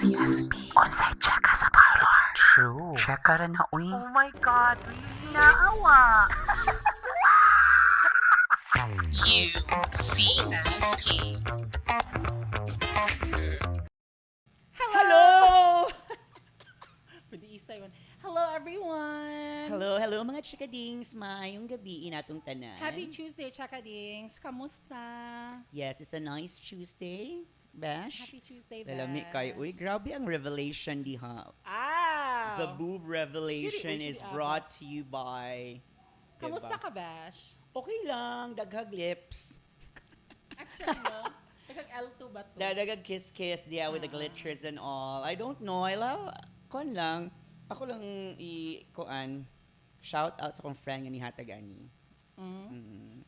UCSB. Onsay cheka sa parlor. True. Cheka rin na, uy. Oh my God, really naawa. UCSB. Hello! Pwede isa yun. Hello, everyone. Hello mga chikadings. Maayong gabi inatong tanan. Happy Tuesday, Chakadings. Kamusta? Yes, it's a nice Tuesday. Bash. Happy Tuesday, Lalami Bash. kay. Uy, grabe ang revelation diha. Ah! The boob revelation Shiri, is shiri, brought abas. to you by... Kamusta Diba? ka, Bash? Okay lang, daghag lips. Actually, no? Nagkag L2 ba to? Daghag kiss-kiss diya with the glitters and all. I don't know, I love... Kon lang. Ako lang shout out sa kong friend nga ni Hatag Ani.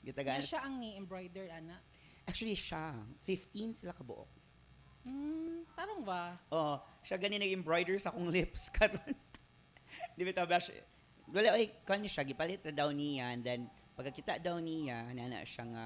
Gitagaan. Yan siya ang ni-embroider, ana. Actually, siya. 15 sila kabuok. Parang ba? Oh, siya gani nag-embroider sa akong lips karon. Di ba tabi siya? Wala ay kanya siya gipalit na daw niya and then pagkakita daw niya nana siya nga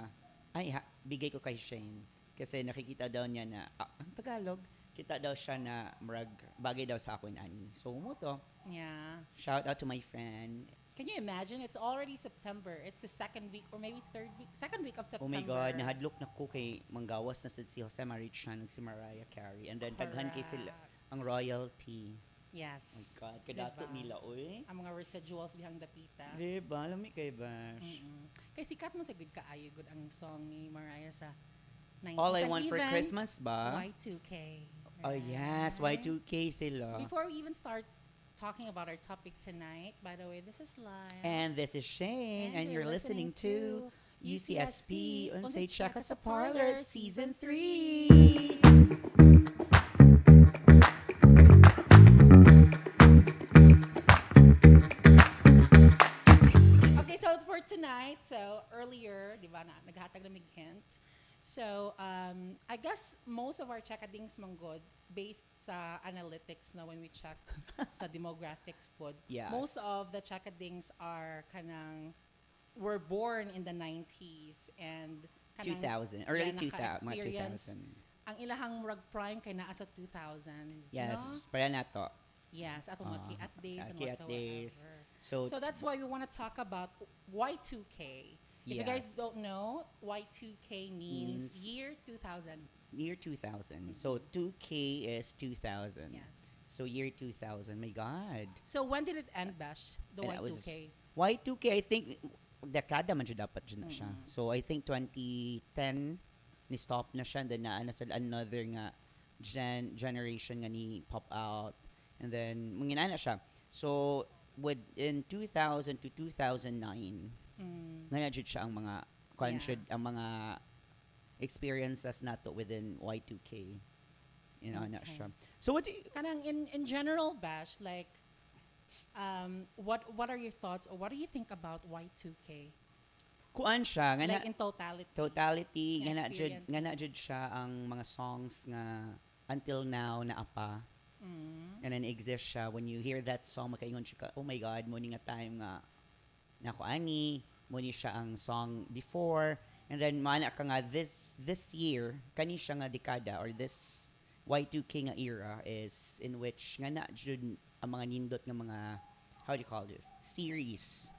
bigay ko kay Shane kasi nakikita daw niya na ang Tagalog kita daw siya na murag bagay daw sa akin ani. So mo to. Yeah. Shout out to my friend. Can you imagine? It's already September. It's the second week or maybe second week of September. Oh my God, nahadlok na ko kay manggawas na sad si Jose Marichan ug si Mariah Carey and then taghan kay sila ang royalty. Yes. Oh my God, kadato Diba? nila oy. Ang mga residuals dihang dapita. Diba, lami kay Bash. Kay sikat mo sa good kaayo good ang song ni Mariah sa 90s. All I and Want for even Christmas ba? Y2K. Oh yes, right? Y2K sila. Before we even start talking about our topic tonight, by the way, this is live. And this is Shane, and you're listening to UCSP Unsay Cheka sa Parlor Season 3. Okay, so for tonight, so earlier, di ba, naghatag na mig hint. So, I guess most of our checkadings manggod based sa analytics na when we check sa demographics pod. Yes. Most of the checkadings were born in the 90s and 2000, early 2000, mga naka-experience 2000. ang ilahang murag prime kay naa sa 2000s, Yes, no? para na to. Yes, ato mga kiat days and Kiat whatsoever. days. So that's why we want to talk about Y2K. If you guys Yes. don't know, Y2K means Means- year 2000. Year 2000. So 2K is 2000. Yes. So year 2000, my God. So when did it end, Bash? The And that was- Y2K? Y2K, I think, dekada man siya dapat dyan na siya. So, I think 2010, ni-stop na siya. And then, sa another nga generation nga ni pop out. And then, mangina na siya. So, in 2000 to 2009, nga jud siya ang mga, ang mga experiences nato within Y2K. You know, na Okay. siya. So, what do you, Kanang in general, Bash, like, what are your thoughts or what do you think about Y2K? kuan siya, nga na, Like in totality. totality Nga nga experience. na jud siya ang mga songs nga until now na apa and then exist siya when you hear that song makaingon siya ka, oh my God, mo ni nga time nga nako ani mo ni siya ang song before and then mana ka nga this year kani siya nga dekada or this Y2K nga era is in which nga na jud ang mga nindot nga mga how do you call this series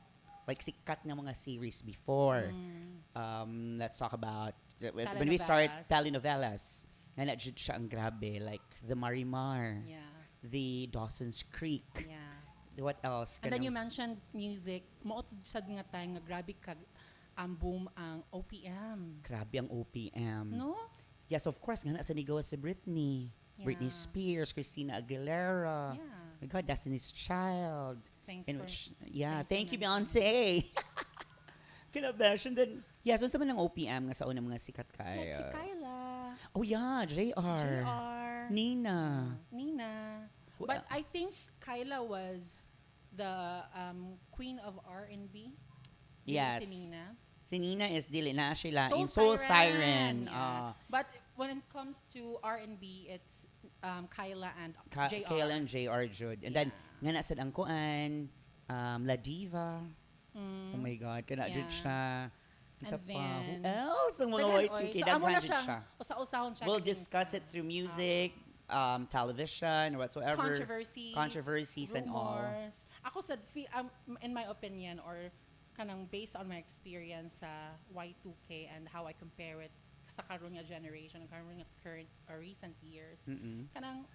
like sikat nga mga series before. Let's talk about when we start telenovelas. Nga na jud siya ang grabe like the Marimar, Yeah. the Dawson's Creek. Yeah. What else? And then Kanang- you mentioned music. Maotod sad nga tayo nga grabe kag ang boom ang OPM. grabe ang OPM. No? Yes, of course. Nga na sa nigawa si Britney. Britney Yeah. Spears, Christina Aguilera. Yeah. My God, Destiny's Child. Thanks In for which, yeah, thanks thank for you, Beyonce. Kinabash. And then, yeah, so sa man ng OPM nga sa unang mga sikat kay. Like si Kyla, Oh yeah, JR. JR, Nina. Nina. Who But el- I think Kyla was the queen of R&B. Dili Yes. Si Nina. Si Nina is dili na sila in Soul Siren. Yeah. But when it comes to R&B, it's Kyla and JR. Kayla and JR Jude. And then, nga na sad ang kuan, La Diva. Oh my God, kana Yeah. jud siya. And Sa pa, who then- else ang mga Daghan, Y2K? oy. So, amo na Daghan jud siyang siya. usa-usahon siya. We'll discuss it through music, television or whatsoever. Controversies and all. rumors. Ako sa in my opinion or kanang based on my experience sa Y2K and how I compare it sa karon nga generation, karon nga current or recent years. Kanang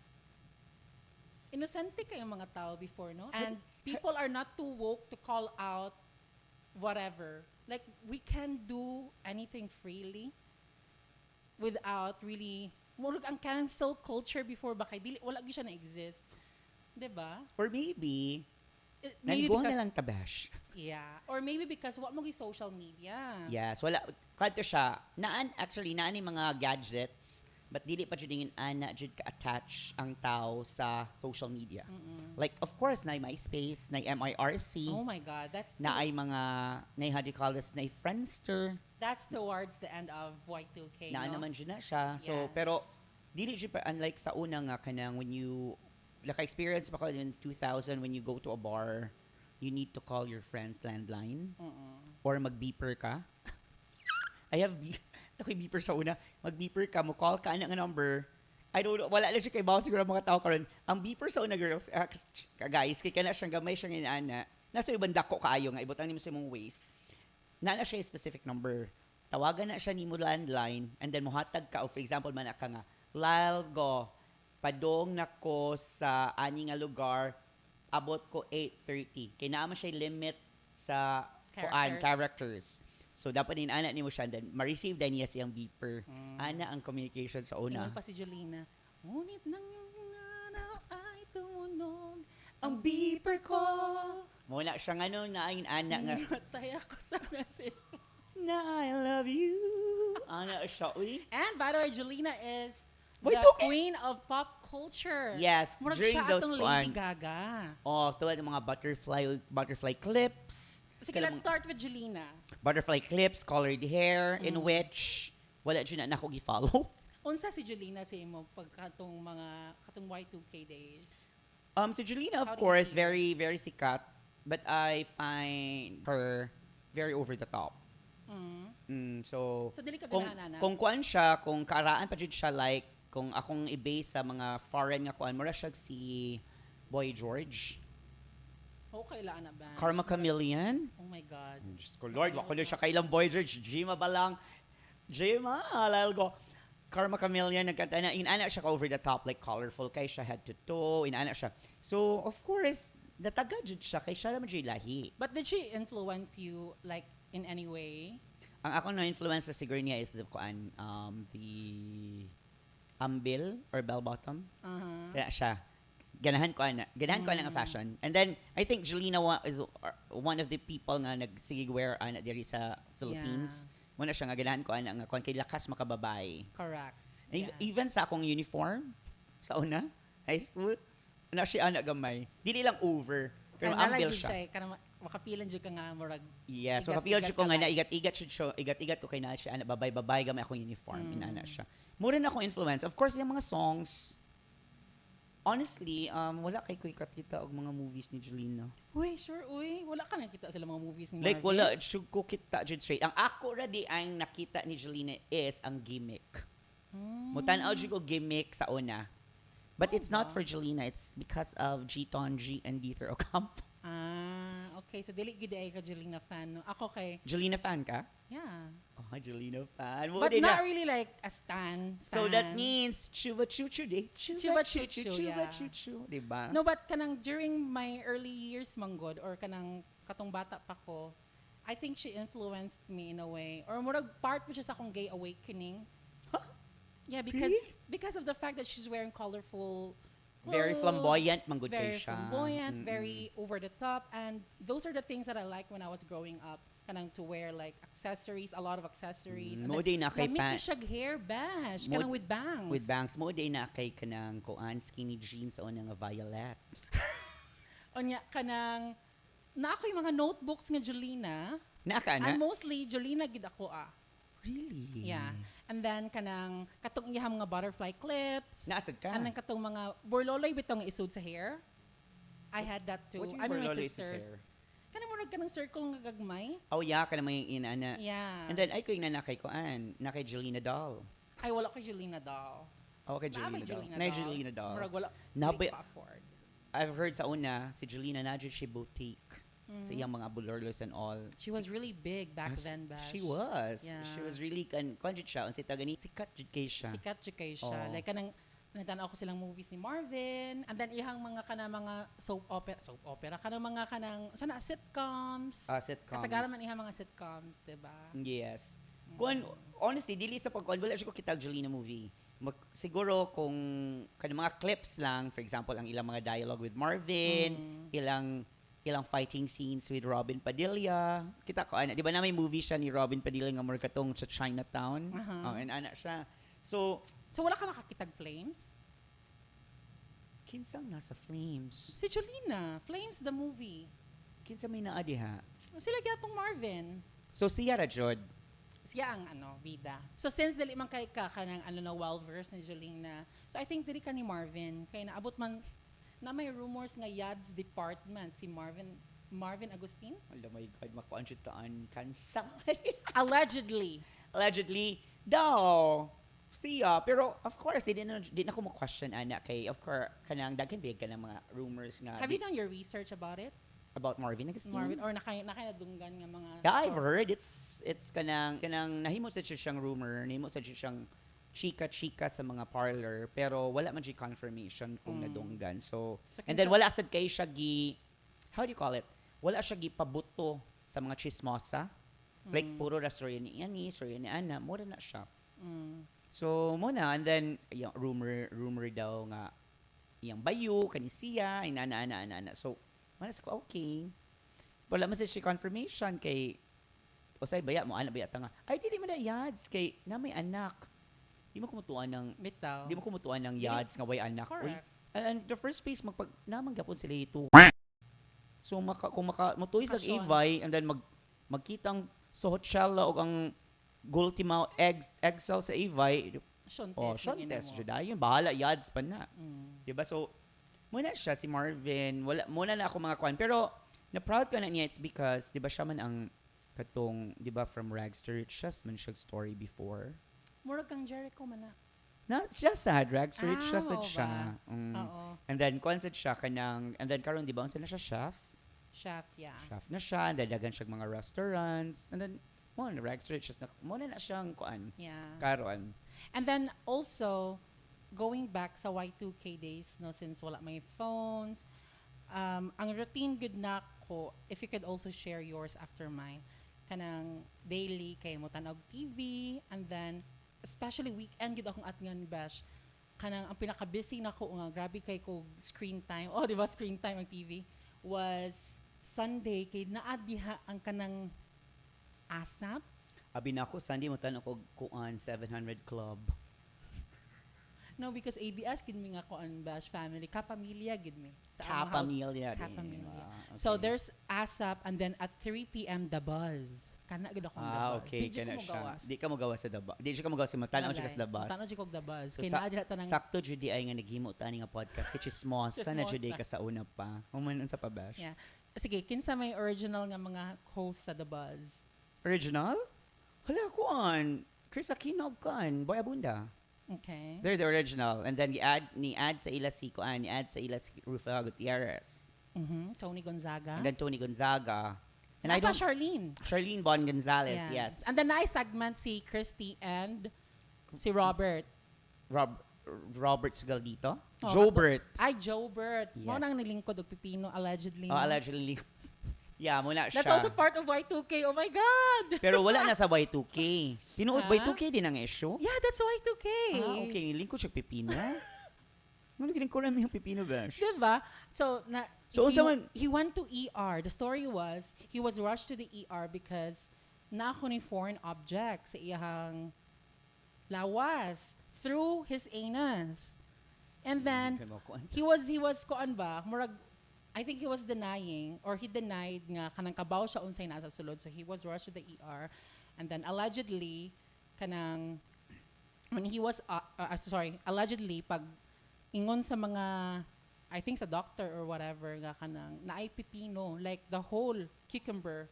inosente kayong mga tao before, no? And people are not too woke to call out whatever. Like, we can do anything freely without really, murag ang cancel culture before ba kay dili wala gyud siya na-exist. 'Di ba? Or maybe, Maybe nalibuhan because na lang tabash. yeah, or maybe because what mo gi social media. Yes, wala. Kanto siya, naan yung mga gadgets, but dili pa jud ingin ana jud ka-attach ang tao sa social media. Like, of course, na MySpace, na MIRC, Oh my God, na ay mga, na how do you call this, na Friendster, that's towards the end of Y2K, na no? naman jud na siya. So, Yes. pero, dili jud pa, unlike sa una nga, kanang when you, naka-experience pa ko in 2000 when you go to a bar, you need to call your friend's landline, or mag-beeper ka. I have ako'y beeper sa una. Mag-beeper ka, mo call ka na nga number. I don't know, wala lang siya kay bawa siguro ang mga tao karon. Ang beeper sa una, girls, guys, kay kana siyang gamay siyang inaana. Nasa ibang dako kaayo nga, ibutang nimo sa imong waist. Nana siya yung specific number. Tawagan na siya nimo landline, and then muhatag ka, o for example, man ka nga, Lyle go, padong nako sa ani nga lugar, abot ko 8:30. Kaya naman siya limit sa characters. So, dapat inaana ni mo siya, then ma-receive din niya siyang beeper. Ana ang communication sa una. Ingon pa si Jolina, ngunit nang iyong nanaw ay tumunog ang beeper ko. Muna siya nga nun, na ang ana nga, Namatay ako sa message. na I love you. Ana siya, uy. And by the way, Jolina is Wait, the okay. queen of pop culture. Yes, Murag during siya those atong one. Lady Gaga. Oh, tulad ng mga butterfly clips. Sige, let's start with Jolina. Butterfly clips, colored hair, in which wala dyan na ako gi-follow. Unsa si Jolina sa imo pagkatong katong Y2K days? Si Julina, of How do you course, see her? very, very sikat. But I find her very over the top. So, So, dili ka kung, ganahan, kung kuan siya, kung karaan pa dyan siya, like, kung akong i-base sa mga foreign nga kuan, mura siya si Boy George. Okay lang na ba? Karma Chameleon. Oh my God. Diyos ko, Lord, wako na siya kailang Boy George. Jima ba lang? Jima, alal ko. Karma Chameleon, nagkanta na, inana siya ka over the top, like colorful kay siya, head to toe, inana siya. So, of course, nataga jud siya, kay siya naman siya lahi. But did she influence you like in any way? Ang ako na-influence na siguro niya is the kuan, the ambil or bell bottom. Kaya siya. Ganahan ko ang fashion. And then I think Jelena is one of the people nga nagsigig wear ana diri sa Philippines. Muna siya nga ganahan ko nga kuan kay lakas makababay. Correct. And even sa akong uniform sa una, high school, na siya ana gamay. Dili lang over, pero ambil siya. Kanang makapilan jud ka nga murag. Yes, so ka-feel ko nga na igat-igat ko kay na siya, ana babay-babay gamay akong uniform, inana siya. Mura na akong influence. Of course, yung mga songs, honestly, wala kay ko ikakita og mga movies ni Jelena. Uy, sure, uy. Wala ka nakita sa mga movies ni Like, Marvin? wala, sure ko kita jud straight. Ang ako ready ang nakita ni Jelena is ang gimmick. Mutanaw jud ko gimmick sa una. But it's not for Jelena, it's because of G-Ton G and Dieter Ocampo. Okay. So, dili gid ay ka Jolina fan. No? Ako kay, Jelena fan ka? yeah. Oh, Jelena fan. But not really like a stan. So that means chuva chuchu day. Chuva chuchu, chuva yeah. chuchu, diba? No, but kanang during my early years manggod or kanang katong bata pa ko, I think she influenced me in a way. Or murag part mo siya sa akong gay awakening. Huh? Yeah, because Really? because of the fact that she's wearing colorful Very clothes, flamboyant, manggod kay very siya. flamboyant, very over the top, and those are the things that I like when I was growing up. Kanang to wear like accessories, a lot of accessories. And Mo then, din na kay lamig pan. ko siya hair bash, Mo- kanang with bangs. With bangs mo day na kay kanang kuan skinny jeans o nga violet. Onya kanang na ako yung mga notebooks nga Jolina. Naka And na? mostly Jolina gid ako Really? Yeah. And then kanang katong iyang mga butterfly clips. Naasad ka? And then katong mga burloloy bitong isud sa hair. I had that too. What do you I mean, my burloloy sa sisters. hair? Kanang murag ka ng circle nga gagmay. Oh yeah, ka naman yung inana. Yeah. And then ay ko yung nanakay kuan, nakay Jelena doll. Ay wala ko Jolina doll. Oh, kay Naa may Julina daw. Julina Na doll. Julina daw. Murag wala Nabi- pa afford. I've heard sa una, si Julina na dyan siya boutique. Sa iyang mga bulorlos and all. She was really big back As- then, Bash. She was. Yeah. She was really, kanjit siya. Unsa taga ni, sikat jud kay siya. Sikat siya kay siya. Oo. Like, kanang, natanaw ko silang movies ni Marvin. And then, ihang mga soap opera, kanang mga sana sitcoms. Sitcoms. Kasagaran man ihang mga sitcoms, diba? Yes. Kung, honestly, dili sa pagkuhan, wala siya ko kitag Jolina movie. Siguro kung kanang mga clips lang, for example, ang ilang mga dialogue with Marvin, ilang fighting scenes with Robin Padilla. Kita ko, di ba na may movie siya ni Robin Padilla nga more katong sa Chinatown? Oh, and ana siya. So, wala ka nakakitag Flames? kinsang nasa Flames? Si Jolina. Flames, the movie. Kinsa may naa diha? Sila gyapong Marvin. So, siya ra jud. Siya ang bida. So since dili man kay ka kanang well-versed ni Jolina. So I think dili ka ni Marvin kay naabot man na may rumors nga Yads department si Marvin Agustin Oh my God, makuan jud taan. Kansang. allegedly. Allegedly, daw. Siya. Pero, of course, di na ko ma-question, ana, kay, of course, kanang daghan big ka ng mga rumors nga. Have you done your research about it? About Marvin Agustin? Marvin or nakinadunggan nga mga Yeah, I've heard. It's kanang nahimo sa siyang rumor, nahimo sa siyang chika-chika sa mga parlor, pero wala man siya confirmation kung nadunggan. So, and then wala sad kay siya how do you call it? Wala siya pabuto sa mga chismosa. Like, puro ra story ni Ani, story ni Ana, mura na siya. So, muna, and then, yung rumor daw nga, yung bayo, kanisiya, ana. So, manas ko, okay. Wala man siya confirmation kay, usay baya mo, anak baya nga, ay, dili mo na yads, kay, na may anak. Di mo kumutuan ng yads nga way anak. Uy, Correct. and the first place, naman gapon sila ito. So, kung mutuis ang Assurance. Evay, and then magkitang sa hotel o ang Gultimaw Excel sa Evay, Shontes, jud ayun, bahala, yads pa na. Diba? So, muna siya, si Marvin, muna na ako mga kwan. Pero, na-proud ka na niya, it's because, di ba siya man ang katong, di ba, from rags to riches, man siya story before. Murag kang Jericho man na. Na, siya sad, rags to riches sad mao siya. ba? Oo. And then, kwan sad siya kanang, and then karon di ba, unsa na siya, chef? Chef, yeah. Chef na siya, and then dagan siya mga restaurants, and then, mo na rags to riches, muna na siyang kwan, Yeah. karon. And then also, going back sa Y2K days, no, since wala may phones, ang routine good na ko, if you could also share yours after mine, kanang daily kay mo tanog TV, and then, especially weekend, gud akong atngan bash, kanang ang pinaka-busy na ko nga, grabe kay ko screen time, oh, di ba, screen time ang TV, was Sunday, kay naadiha ang kanang ASAP, Abi na ako, Sunday mo tanong ko kuan 700 Club. no, because ABS gid mi nga ko ang bash family, kapamilya gid mi. Sa among house. Kapamilya. Kapamilya. Okay. So there's ASAP and then at 3 p.m. The Buzz. Kana gid akong The Buzz. Okay, Di kana ko siya. magawas. Di ka mo gawas sa daba. Di siya ka mo gawas sa matanaw siya sa dabas. Tanaw jud kog The Buzz. So, Kay naa dira tanang Sakto jud di ay nga naghimo tani nga podcast kay chismosa na jud Chismosa. ka sa una pa. Human sa pabash. Yeah. Sige, kinsa may original nga mga host sa The Buzz? Original? Hala kuan. Chris Aquino kan, Boy Abunda. Okay. They're the original. And then ni-add sa ila si kuan, ni-add sa ila si Rufel Gutierrez. Tony Gonzaga. And then Tony Gonzaga. And Napa Charlene. Charlene Bon Gonzalez, yes. And then na-segment si Christy and si Robert. Robert Sugal dito. Oh, Jobert. Ay, Jobert. Mo Yes. nang nilingkod og pipino allegedly. Oh, no? allegedly. Yeah, muna siya. That's also part of Y2K. Oh my God! Pero wala na sa Y2K. Tinuod Ha? Y2K din ang issue? Yeah, that's Y2K. Okay. Lingkod siya pipino. Ano gining ko namin yung pipino, Bash? Diba? So, So, unsa man- he went to ER. The story was, he was rushed to the ER because naako ni foreign object sa iyang lawas through his anus. And then, he was kuan ba? Murag, I think he was denying, or he denied nga kanang kabaw siya unsay nasa sulod. So he was rushed to the ER, and then allegedly kanang when he was allegedly pag ingon sa mga I think sa doctor or whatever nga kanang naay pipino like the whole cucumber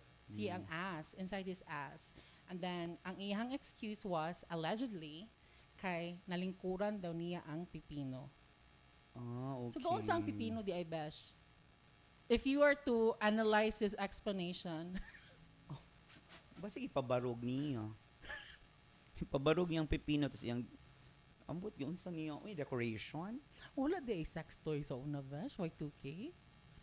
inside his ass. And then ang iyang excuse was allegedly kay nalingkuran daw niya ang pipino. Okay. So doon sa ang pipino di ay besh. If you are to analyze his explanation, Basta ipabarog niya. Ipabarog niyang pipino, tapos yung, ambot yun sa niya, uy, decoration. wala di ay sex toy sa una besh, Y2K.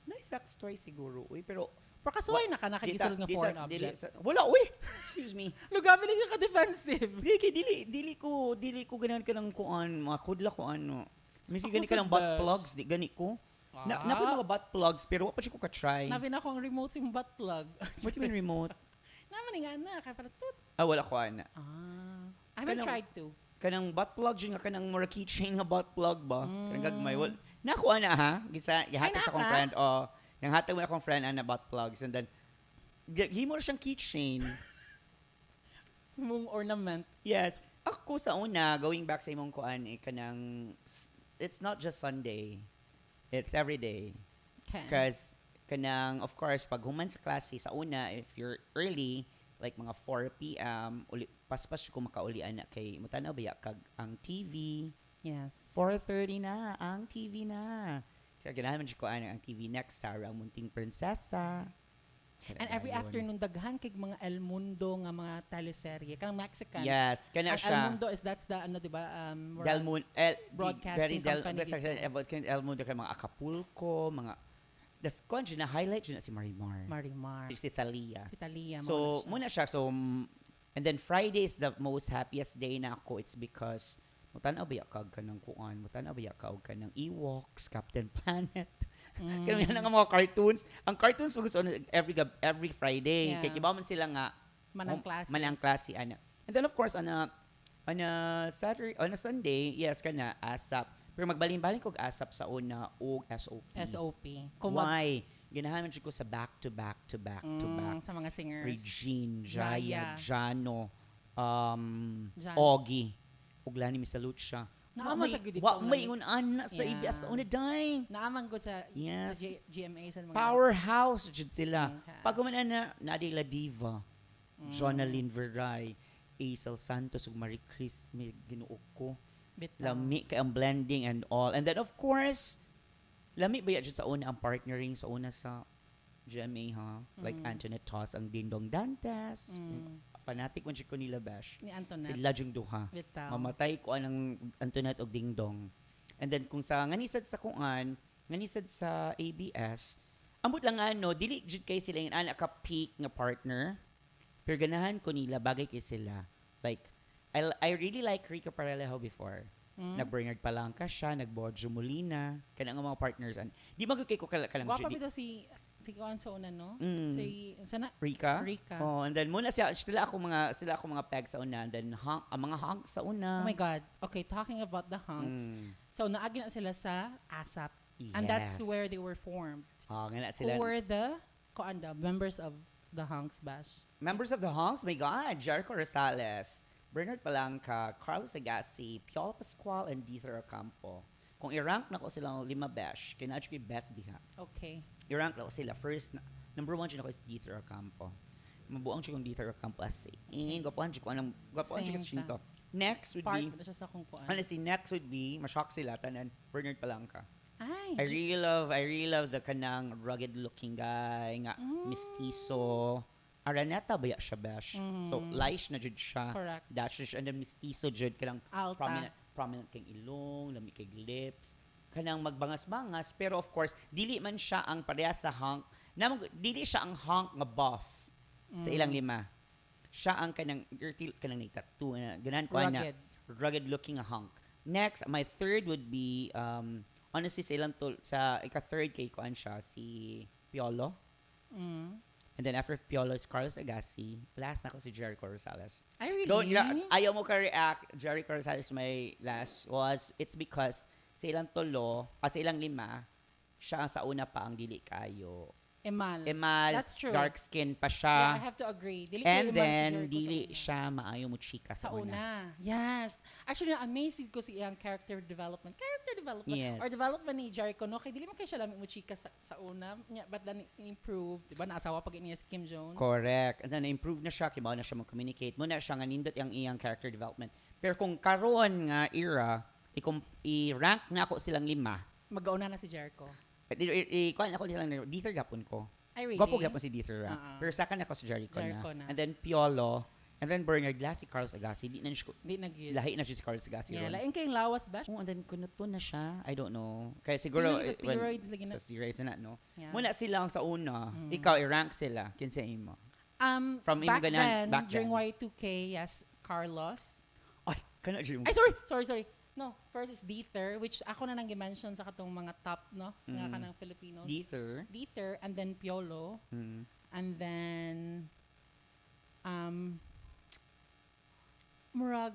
Nice toy siguro, uy, pero, Pero kasuway na ka nakagisal nga foreign object. Wala, uy! Excuse me. Lugabi lang ka defensive. Dili ko ganan ka ng kuan, mga kudla ko ano. Misi Ako gani ka sa ng butt best. plugs, di gani ko. Na Ah. ko mga butt plugs, pero wa pa siya ko ka-try. Nabi na akong remote sim butt plug. What you mean remote? Naman nga na, kaya parang tut. Wala ko ana. I haven't Kanang- tried to. Kanang butt plug yun nga kanang mura keychain nga butt plug ba? Kanang gagmay. Wal, naku ana ha? Gisa, ihatag sa akong naka? friend. Yang hatag mo na akong friend ana butt plugs. And then, himo na siyang keychain. Mong ornament. Yes. Ako sa una, going back sa imong kuan, kanang, it's not just Sunday. It's every day. Okay. Because, kanang, of course, pag human sa klase, sa una, if you're early, like mga 4 p.m., paspas ko makaulian na kay, mutanaw ba kag ang TV, Yes. 4:30 na, ang TV na. Kaya ganahan man siya ko ang TV next, Sarah, ang munting prinsesa. And every afternoon, daghan kay mga El Mundo nga mga teleserye. Kanang Mexican. Yes, kana Ang El siya. Mundo that's the, ano, di ba? Del Mundo, broadcasting company dito. about El Mundo kay mga Acapulco, mga, das kon na highlight na si Marimar. Marimar. Si Thalia. Si Talia. So, muna siya. So, and then Friday is the most happiest day na ako. It's because, mutanaw ba kag ka ng kuan? Mutanaw ba kag ka ng Ewoks, Captain Planet? Kaya yan ang mga cartoons. Ang cartoons mag every Friday. Yeah. Kaya kiba man sila nga, Manang klase. manang klase, ana. And then of course, on a Saturday, on a Sunday, yes, kana, ASAP. Pero magbalin-balin kog ASAP sa una o SOP. SOP. Why? Ganahan man siya ko sa back-to-back. Sa mga singers. Regine, Jaya. Jaya, Jano, Jan. Ogie. Ugla ni Misalute siya. Naama sa gudito Wa nga may ni- unan sa Yeah. ABS una dying. Naaman ko sa, Yes. sa GMA sa mga... Powerhouse jud sila. Okay. Pag kumanan na Nadia La Diva, Jonalyn Veray, Aisel Santos ug Marie Chris, may ginuok ko. Bitaw. Lami kay ang blending and all. And then of course, lami ba jud sa una ang partnering sa una sa GMA ha? Like Antoinette Toss ang Dindong Dantes. Fanatic man siya ko nila bash. Ni Antoinette. Sila jung duha. Bitaw. Mamatay ko anang Antoinette og Dingdong. And then kung sa nganisad sa kuan, nganisad sa ABS, ambot lang ano, dili jud kay sila yung anak ka peak nga partner. Pero ganahan ko nila bagay kay sila. Like I really like Rica Paralejo before. Nag-Bernard Palangka siya, nag-Borjo Molina, kanang mga partners. Di magod kay ko kalang Gwapa Judy. bitaw si Kuan sa una, no? Mm. Si, sana, Rica? Rica. Oh, and then muna sila ako mga peg sa una, and then ang mga hunk sa una. Oh my God. Okay, talking about the hunks. So, naagi na sila sa ASAP. And that's Yes. where they were formed. Oh, nga na Who sila. were the, members of the hunks bash? Members of the Honks, my God, Jericho Rosales, Bernard Palangka, Carlos Agassi, Piolo Pascual, and Dieter Ocampo. Kung i-rank na ko silang 5 bash, kaya na bet diha. Okay. I-rank na ko sila. First, number 1 siya na ko is Dieter Ocampo. Mabuang siya kong Dieter Ocampo as in. Gwapuan siya ko anong, gwapuan siya Same ko. Next would Part be, na siya sa kung kuan. honestly, next would be, ma-shock sila, tanan, Bernard Palangka. Ay, I really love the kanang rugged looking guy nga mistiso. Araneta ba ya siya bash? So light na jud siya. Correct. Dash siya and then mistiso jud kanang Alta. prominent kang ilong, lami kay lips. Kanang magbangas-bangas pero of course dili man siya ang pareha sa hunk. Dili siya ang hunk nga buff sa ilang 5. Siya ang kanang kanang tattoo na ganahan ko na rugged looking a hunk. Next, my third would be honestly sa ilang sa ika-third kay kuan siya si Piolo. And then after Piolo is Carlos Agassi. Last na ko si Jericho Rosales. I really? Ayaw mo ka-react. Jericho Rosales my last it's because sa ilang sa ilang 5, siya ang sa una pa ang dili kayo Emal, That's true. dark skin pa Yeah, I siya. have to agree. Dili And kay Emal si then, Jericho dili sa una. siya maayo mo chika Sa sa una. una. Yes. Actually, na-amazed ko sa iyang character development. Character development. Yes. Or development ni Jericho. No? Kaya dili man kayo siya lamig mo chika sa una. Yeah, but then improved. Diba? Naasawa pag niya si Kim Jones. Correct. And then, na-improve na siya, kibaw na siya mag-communicate. Muna siya nga nindot yung iyang character development. Pero kung karon nga era, i-rank na ako silang 5. Mag-auna na si Jericho. Kuhan ako silang, Dieter gapon ko. Ay, really? Gwapo gapon si Dieter. Pero sa akin ako si Jericho Jericho na. na. And then, Piolo. And then, Bernard Glass, si Carlos Agassi. Di na siya, Di nag-yun. lahi na siya si Carlos Agassi. Yeah, ron. lain kayong lawas ba? Oh, and then kunuto na siya. I don't know. Kaya siguro Tingnan mo sa steroids lagi na. sa steroids na no. Yeah. Muna sila ang sa una. Ikaw i-rank sila. Kinsa imo? From Back imo ganan, then, back during then. Y2K, yes, Carlos. Ay, kana dyan. Ay, sorry. No, first is Dieter, which ako na nang mention sa katong mga top, no? Nga kanang Filipinos. Dieter. Dieter, and then Piolo, Mm. and then, murag,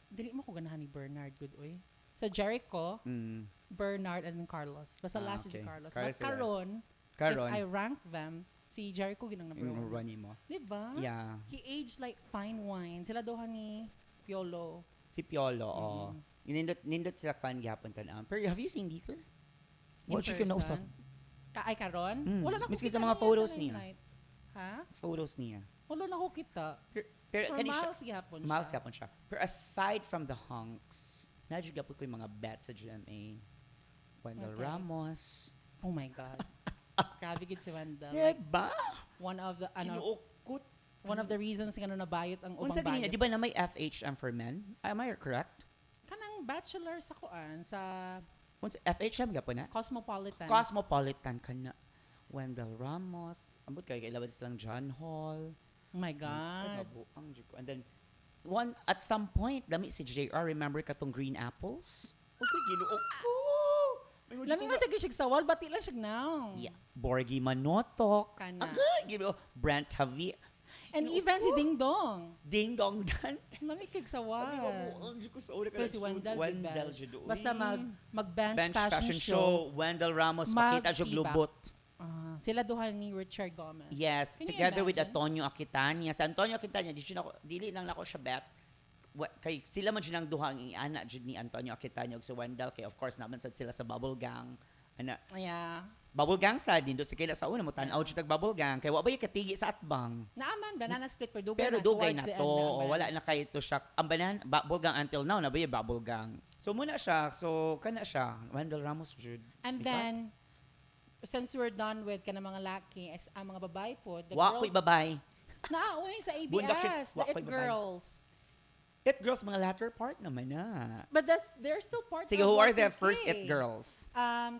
dili mo ko ganahan ni Bernard, good oy. So, Jericho, Mm. Bernard, and then Carlos. Basta last is okay. Carlos. Carlos But is last. karon, if I Karon, rank them, si Jericho ginang number yung one. running mo. Diba? Yeah. He aged like fine wine. Sila daw ni Piolo. Si Piolo, oh. Nindot sila kan gihapon tan. Pero have you seen Dieter? In What you can know person. Ay, karon? Mm. Wala na ko Miski kita sa mga niya photos sa niya. Limelight. Ha? Photos niya. Wala na ko kita. Pero For kani siya, miles gihapon siya. miles gapon siya. Pero aside from the hunks, nadyo gapon ko yung mga bets sa GMA. Wendell Okay. Ramos. Oh my God. Grabe gid si Wendell. Like, Diba? one of the, Kinuukot. one of the reasons nga nabayot ang ubang Unsa ganina, bayot. di ba na may FHM for men? Am I correct? Kanang bachelor sa kuan, sa Unsa FHM gapon na? Cosmopolitan. Cosmopolitan ka na. Wendell Ramos. Ambot kay kailaban silang John Hall. Oh my God. Kanabuang jud ko. And then at some point dami si JR, remember katong Green Apples? Okay, ginuok ko. Lami masag siya sa wall, bati lang siya now. Yeah. Borgie Manotok. Kana. Agay, ginuok. Brent Javier. And even si Ding Dong. Ding Dong Dan. Lami kig sa wall. Kanabuang jud ko sa una Pero si Wendell, big Wendell bench. jud. Basta mag-bench Bench fashion, show. Wendell Ramos, Mag- makita jud tibak. lubot. Sila duha ni Richard Gomez. Yes, Can you together with imagine? Antonio Aquitania. Sa Antonio Aquitania, dili lang nako siya bet. Kay sila man jud ang duha ang ana jud ni Antonio Aquitania ug si Wendell kay of course naman sad sila sa Bubble Gang. Ana, Yeah. Bubble Gang sad din do sa kila sa una mo tan-aw jud tag Bubble Gang kay wa ba yung katigi sa atbang. Naaman, banana split, pero dugay Pero na dugay towards na the to, end o naman. wala na kay to siya. Ang banan Bubble Gang until now na ba yung Bubble Gang. So muna siya, so kana siya, Wendell Ramos jud. And Ikaw? then, since we're done with ka mga laki, ang mga babae po, the wa girl, ko'y babay. naaway sa Bundak siya, ABS, the wa It ko'y babae. Girls. It girls mga latter part naman na. But they're still part Sige, of who are the Y2K. first It girls?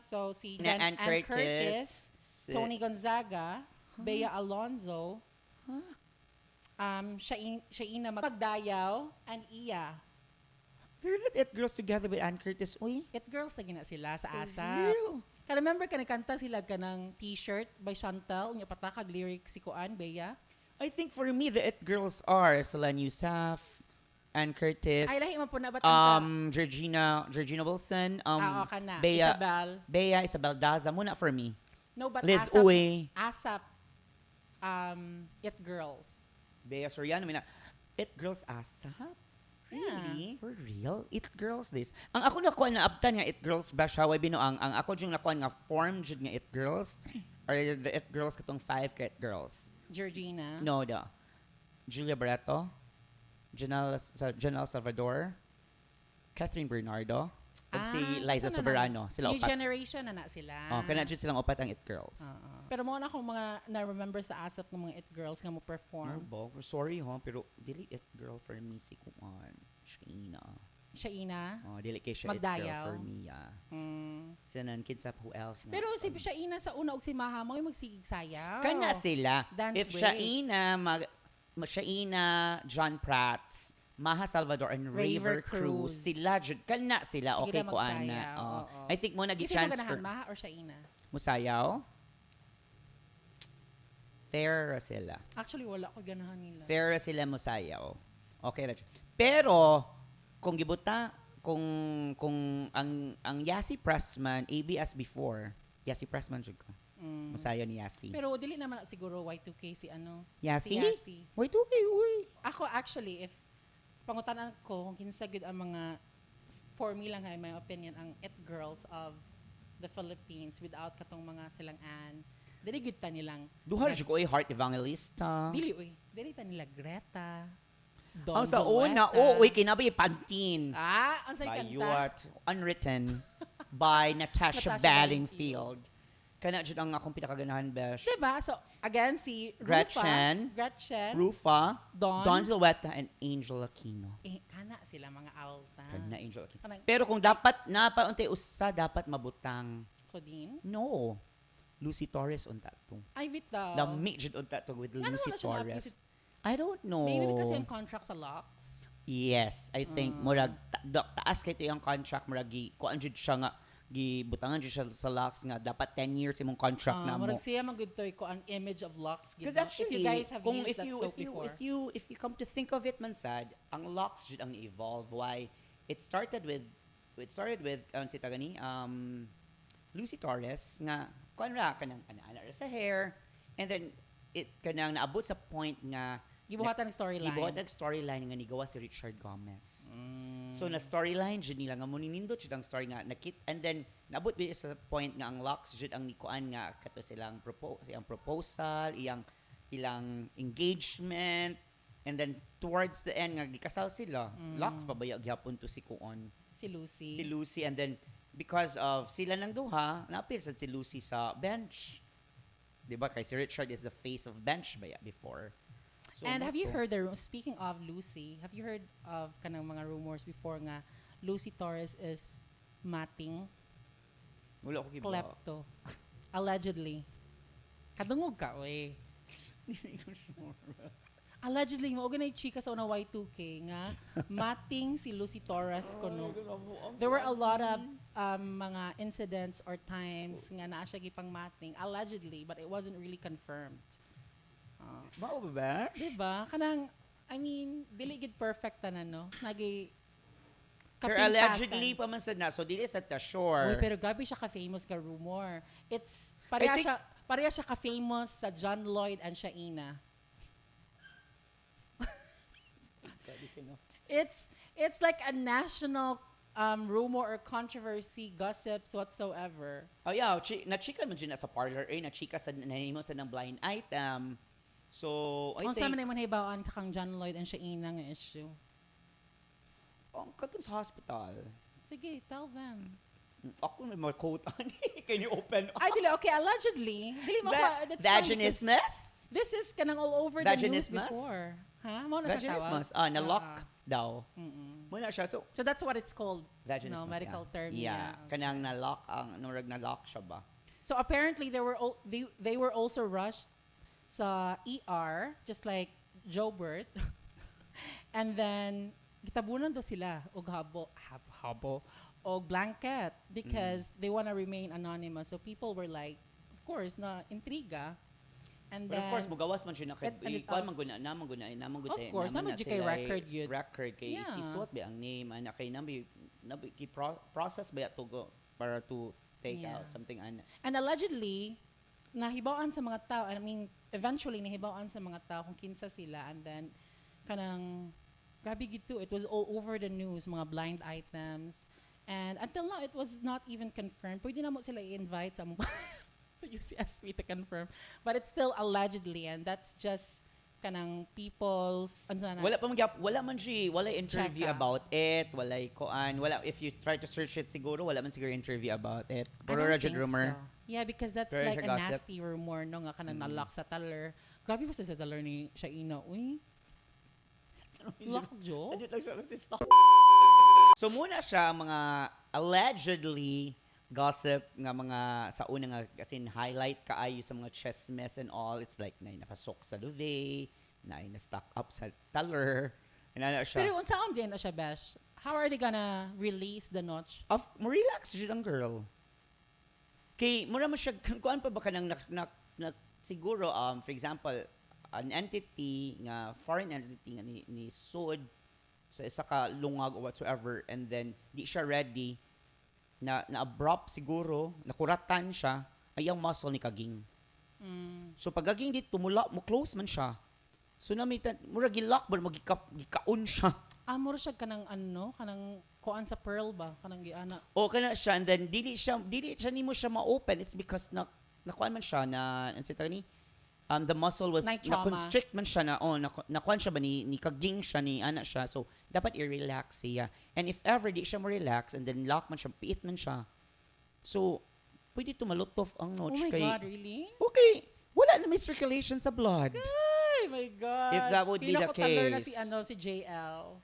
So si Na Ann Ann Curtis, si- Tony Gonzaga, Bea Alonzo, Shaina Magdayaw, and Iya. They're not It girls together with Ann Curtis. Uy. It Girls lagi na sila sa For ASAP. real? Ka-remember ka nagkanta sila ka ng t-shirt by Chantel, unya patakag lyrics si Kuan, Bea? I think for me, the It girls are Solan Yusaf, Ann Curtis, Ay, lahi man po na ba't sa... Georgina Wilson, Oo, ka na. Bea, Isabel. Isabel Daza, muna for me. No, but Liz ASAP, Uy, ASAP, It Girls. Bea Soriano, mina. It girls ASAP? Really? For real? It girls this. Ang ako nakuha na abtan nga It girls ba siya, way binuang, ang ako yung nakuha nga form jud nga It girls, or the It girls katong 5 ka It girls. Georgina. No, Julia Barreto, Janelle Salvador, Catherine Bernardo, ug si Liza Soberano. Sila New upat. generation na sila. Oh, kana jud silang upat ang It girls. Pero mo na akong mga na-remember sa ASAP ng mga It Girls nga mo Oh, perform. sorry ho, pero dili It girl for me si Kuan. Sheena. Shaina. Oh, dili kay siya It girl Magdayaw. for me. Yeah. Mm. Sinan kids up who else nga. Pero si Shaina sa una og si Maha mo magsigig sayaw. Kana sila. Dance If break. Shaina, John Prats, Maha Salvador and Raver Raver Cruz, Cruz. sila jud kana sila Sige okay na ko ana. magsayaw, Oh. oo. I think mo nagi Kasi mo chance ganahan for Maha or Shaina? musayaw. Fair ra sila. Actually wala ko ganahan nila. Fair ra sila musayaw. Okay ra. jud. Pero kung gibuta kung ang Yasi Pressman ABS before, Yasi Pressman jud ko. Masayo ni Yasi. Pero dili naman siguro Y2K si ano. Yasi? Si Yasi. Wait, okay, uy. Ako actually, if pangutanan ko kung kinsa gyud ang mga, for me lang in my opinion, ang it girls of the Philippines without katong mga silang Anne, dili gyud ta nilang Duhal siya ko Heart Evangelista. dili uy, dili ta nila Greta. Ang sa una, uy, kinabi Pantin. Ang say By kanta. Yuart, unwritten by Natasha Natasha Bedingfield. Kana dyan ang akong pinakaganahan, Besh. Diba? So, again, si Gretchen. Gretchen, Rufa, Don Zilweta, and Angel Aquino. kana sila mga alta. Kana Angel Aquino. Kanang Pero kung dapat, napaunti usa, dapat mabutang. Claudine. No. Lucy Torres unta to. Ay, bitaw. Lami jud unta to with Nga Lucy naman siya Torres. na-update. I don't know. Maybe because yung contract sa Locks. Yes, I think murag taas kay yung contract murag kuan jud siya nga gibutangan jud siya sa Lux nga dapat 10 years imong contract na mo. Murag siya magudtoy ko ang image of Locks. Because actually, if you guys have kung used that soap before. if you come to think of it man sad, ang Lux jud ang evolve. Why? It started with si tagani Lucy Torres nga kuan ra kanang ana ra sa hair, and then it kanang naabot sa point nga Gibuhatan ng storyline. gibuhat ang storyline nga nigawa si Richard Gomez. So na storyline jud nila nga mo ninindot jud ang story nga nakit, and then naabot ba sa point nga ang Locks jud ang nikuan nga kato silang proposal, ilang engagement, and then towards the end nga gikasal sila. Locks pabaya gyapon to si kuon Si Lucy. si Lucy, and then because of sila nang duha naapil sad si Lucy sa bench. 'Di ba kay si Richard is the face of bench baya before. So, And have you nato. heard speaking of Lucy, have you heard of kanang mga rumors before nga Lucy Torres is matting, Wala ko kiba. klepto? Allegedly. Kadungog ka, oy. Hindi ko sure. Allegedly, mo ganay chika sa una Y2K nga matting si Lucy Torres kuno. There were a lot of mga incidents or times nga naa siya gipang matting allegedly, but it wasn't really confirmed. Mao ba ba? Diba? Kanang, I mean, dili gid perfect tanan, no? Nagi Pero allegedly pa man sad na. So dili sa ta sure. Uy, pero gabi siya ka-famous ka rumor. It's, pareha siya ka-famous sa John Lloyd and Shaina. It's like a national rumor or controversy, gossips whatsoever. Oh yeah, na-chika man dyan sa parlor, na-chika sa nanimo sa ng blind item. So, I Kung think, sa man yung manhibawaan sa kang John Lloyd and Shaina nga issue. ang katong sa hospital, Sige, tell them. ako may mga quote ani. Can you open up? Ay, dili, okay, allegedly. Dili mo ka, that's fine because Vaginismus? this is kanang all over the news Vaginismus? before. Ha? Mo na siya Vaginismus. tawag? Na-lock daw. Muna siya. So, So that's what it's called. vaginismus. No, medical yeah. term. Yeah. Kanang na-lock, nurag na-lock siya ba? So apparently they were also rushed sa ER, just like Joe Burt. And then gitabunan do sila og habo og blanket because they want to remain anonymous. So people were like, of course, na intriga. And But then of course, mugawas man siya na kay And it, ikuan man guna na man guna na man Of course, naman dyan kay record yun. Record kay Yeah. isuot ba ang name ana kay nabi process ba to go para to take Yeah. out something an And allegedly, nahibawaan sa mga tao, I mean, eventually nahibawaan sa mga tao kung kinsa sila, and then kanang grabe gito, it was all over the news, mga blind items. And until now, it was not even confirmed. Pwede na mo sila i-invite sa mga sa UCSB to confirm. But it's still allegedly, and that's just kanang people's ano na, wala man siya wala interview Check out. about it wala koan wala if you try to search it siguro wala man siguro interview about it I puro don't ra jud think rumor so. Yeah, because that's Pero like siya a gossip. nasty rumor, no, nga kanang nalock sa taler. Grabe ba sa taler ni Shaina? Uy, lock jo? So muna siya mga allegedly gossip nga mga sa una nga kasi highlight kaayo sa mga chismes and all. It's like na napasok sa duvet, na stock up sa taller. And ano siya. Pero unsaon din na siya, Besh? How are they gonna release the notch? Mo relax jud ang girl. Kay mura man siya kuan pa ba kanang siguro for example an entity nga foreign entity nga ni sud sa isa ka lungag or whatsoever, and then di siya ready na abrupt siguro nakuratan siya ayang muscle ni kaging. Mm. So pag kaging dito tumula mo close man siya. So namitan mura gi-lock ba mo gikaon siya. Mura siya kanang ano, kanang kuan sa pearl ba? Kanang giana. O kana siya and then dili siya nimo siya ma-open. It's because nakuan man siya na ano ni the muscle was Night trauma. na-constrict man siya na nakuan siya ba ni kaging siya ni ana siya. So dapat i-relax siya. And if ever di siya mo relax and then lock man siya, piit man siya. So pwede tumalutov ang Oh notch my kay God, really? okay, wala na may circulation sa blood. Oh my God. If that would be the Pinakutaler na case. si JL.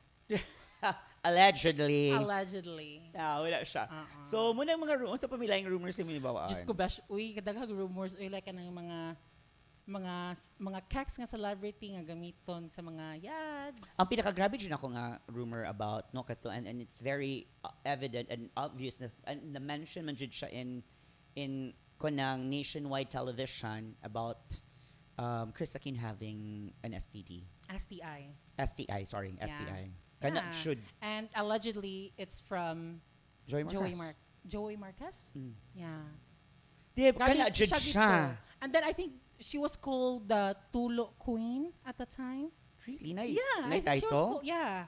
Allegedly. Allegedly. Wala siya. Uh-uh. So, muna mga rumors, sa pamilayang rumors na minibawaan. Diyos ko, bash, kadaghang rumors, like kanang mga cacts nga celebrity nga gamiton sa mga yads. Ang pinaka-grabe dyan ako nga rumor about, no, kato, and it's very evident and obvious and na-mention man dyan siya in kunang nationwide television about Chris Aquino having an STD. STI. STI, sorry, Yeah. STI. Kana Yeah. should. And allegedly, it's from Joey Marquez. Joey Marquez? Mm. Yeah. Dib, Grabe, kana jud siya siya. gito. And then I think she was called the Tulo Queen at the time. Really? Yeah, I think she was called, yeah.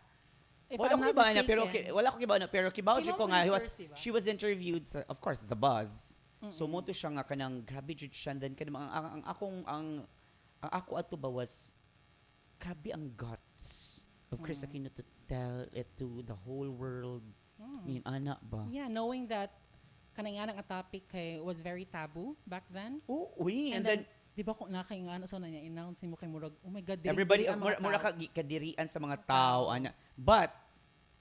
If Wala I'm ko not kibahan na, pero mistaken. wala ko kibahan na, pero kibaw Kibaw ko ko nga, yung first, diba? she was interviewed sa, of course, The Buzz. So mo to siya nga kanang grabe jud siya, and then kanang ang ako ato ba was grabe ang guts of Chris Aquino to tell it to the whole world. Ni anak ba? Yeah, knowing that kanang nga nga topic kay was very taboo back then. Oh, uy, And and then, then di ba kung nakay nga so na niya announce mo kay murag, oh my God, everybody ang mga mura tao. kadirian sa mga tao ana. But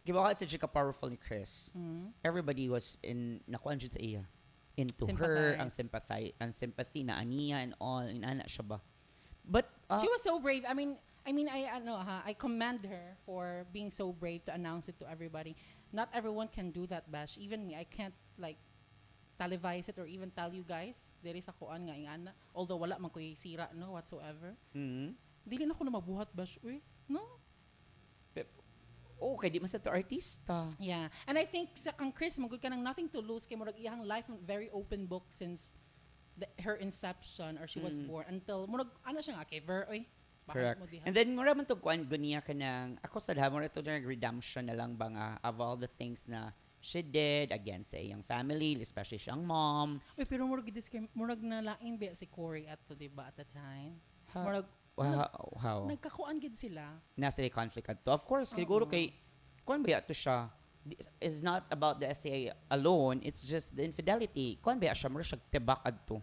gibaw sa ka powerful ni Chris. Everybody was in nakuan jud sa iya. Into her, Sympathize. ang sympathy na aniya and all, inana siya ba. But She was so brave. I mean, I commend her for being so brave to announce it to everybody. Not everyone can do that, Bash. Even me, I can't like televise it or even tell you guys. Diri sa kuan nga ingana. Although wala man ko'y sira no whatsoever. Dili na ko na mabuhat, Bash. Uy, no? okay, di man sa to artista. Yeah. And I think sa kang Chris, magod ka nang nothing to lose kay murag iyang life very open book since her inception or she was born until murag ano siya nga kay Ver oy. Correct. And then mura man to kuan gunya ka nang ako sa lahat mura to redemption na lang ba nga of all the things na she did against sa iyang family, especially siyang mom. Uy, pero murag na lain ba si Cory at to, diba, at the time? Ha? Murag, How? nagkakuan gid sila. Nasa yung conflict ato. Of course, siguro kay kuan ba to siya? It's not about the SCA alone, it's just the infidelity. Kuan ba siya mura siya tibak adto.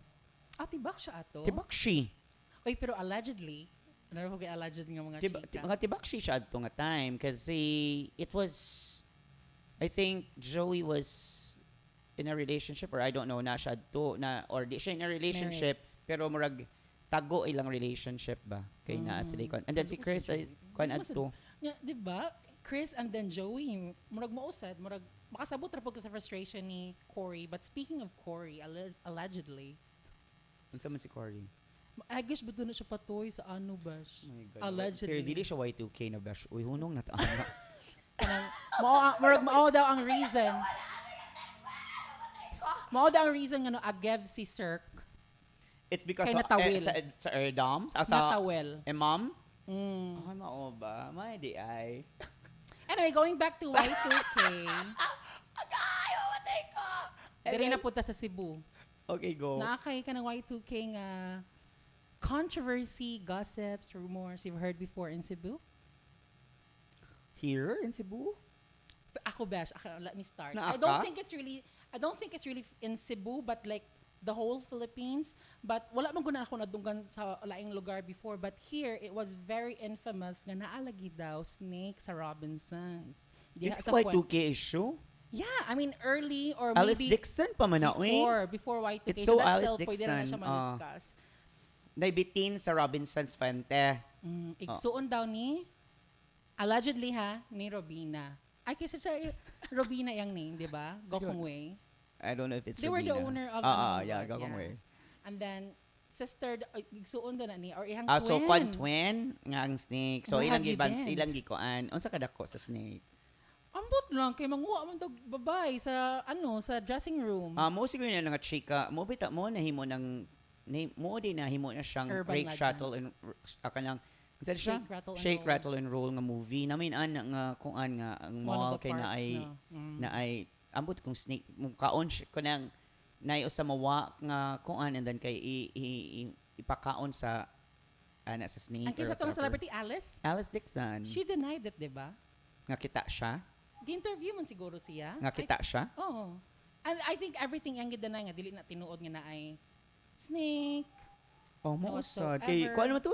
Tibak siya ato? Tibak she. Uy, pero allegedly, ano ko alleged nga mga chika? Mga tibak she siya adto nga time kasi it was I think Joey was in a relationship or I don't know na siya adto na or di siya in a relationship pero murag tago ilang relationship ba kay naa sila kon. And then si Chris ay kuan adto. Yeah, di ba? Chris and then Joey, murag mausad, murag makasabot ra pud ka sa frustration ni Cory. But speaking of Cory, allegedly, Unsa man si Cory? I guess ba doon na siya patoy sa ano, Bash? Oh my God. Allegedly. Pero dili siya Y2K na bash. Uy, hunong na ta. Kanang mao daw ang reason. Mao daw ang reason nga no agev si Cirque. It's because Kay natawil. sa Erdoms, sa Natawel. Imam. Ay mao ba? May di ay. Anyway, going back to Y2K. Agay, mamatay ko. Diri na punta sa Cebu. Okay, go. Naakay ka ng Y2K nga controversy, gossips, rumors you've heard before in Cebu? Here in Cebu? Ako, Bash. Let me start. Na I don't think it's really in Cebu, but like the whole Philippines. But wala man guna ako nadunggan sa laing lugar before. But here, it was very infamous nga naalagi daw snake sa Robinsons. Is Diha it sa Y2K issue? Yeah, I mean early or Alice maybe Dixon pa man na, uy. before Y2K. It's so that's Alice still pwede na siya Dixon, ma-discuss. Naibitin sa Robinson's Fente. Igsuon daw ni, allegedly ni Robina. Ay, kasi siya, Robina yung name, di ba? Gokong Wei. I don't know if it's They were the Robina. owner of yeah, Gagong Way. And then, sister, igsuon daw na ni, or ihang So twin. kwan twin nga ang snake. So Where ilang have you giban been? ilang gikuan. Unsa kadako sa snake? Ambot lang kay manguha man tog babay sa sa dressing room. Mo siguro na nga chika, mo bita mo nahimo ng mo di nahimo na siyang Urban Rake legend. Shuttle and kanang unsa siya? Shake, Rattle, and Roll. Nga movie. Namin ana nga kung an nga ang One of mall the kay na parts, ay no? Mm. na ay ambot kung snake mo kaon siya kanang nay usa mawa nga kung an and then kay ipakaon sa ana sa snake. Ang kisa or tong whatsoever. celebrity Alice, Alice Dixon. she denied it, 'di ba? Nga kita siya. Gi-interview man siguro siya. Nga kita siya. Oh. And I think everything ang gideny nga dili na tinuod nga na ay snake. Oh, mo whatsoever. sad. Kay, kung ano mo to?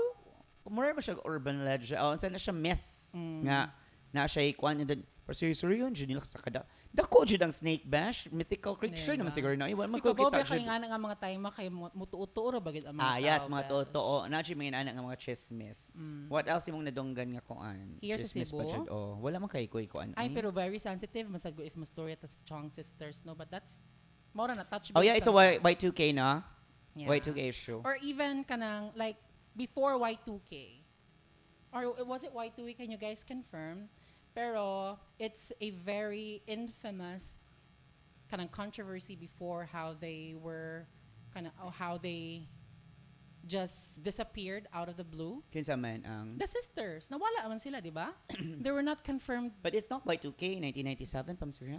Mura ba siya urban legend? Oh, saan na siya myth? Nga, na siya ikuan. And then, sorry yun, dyan nila sa kada. Dako dyan ang snake bash. Mythical creature Diba? naman siguro na. Iwan, Ikaw ba magkukita kay nga nga mga time kay mutuo-tuo ra bagid ang mga yes, tao, mga besh. totoo. Na dyan mga anak nga mga chismis. What else yung nadonggan nga kuan? Here sa Chismis pa Cebu? dyan. Oh, wala man kay kuan. Ay, pero very sensitive. Masago if mastorya ta sa Chong sisters, no? But that's, maura na touch Oh yeah, base it's a lang. Y2K na. Yeah. Y2K issue. Or even kanang, like, before Y2K. Or was it Y2K? Can you guys confirm? Pero, it's a very infamous kanang controversy before how they were, how they just disappeared out of the blue. Kinsa man ang... The sisters, nawala man sila, di ba? They were not confirmed. But it's not Y2K, 1997, pam sir.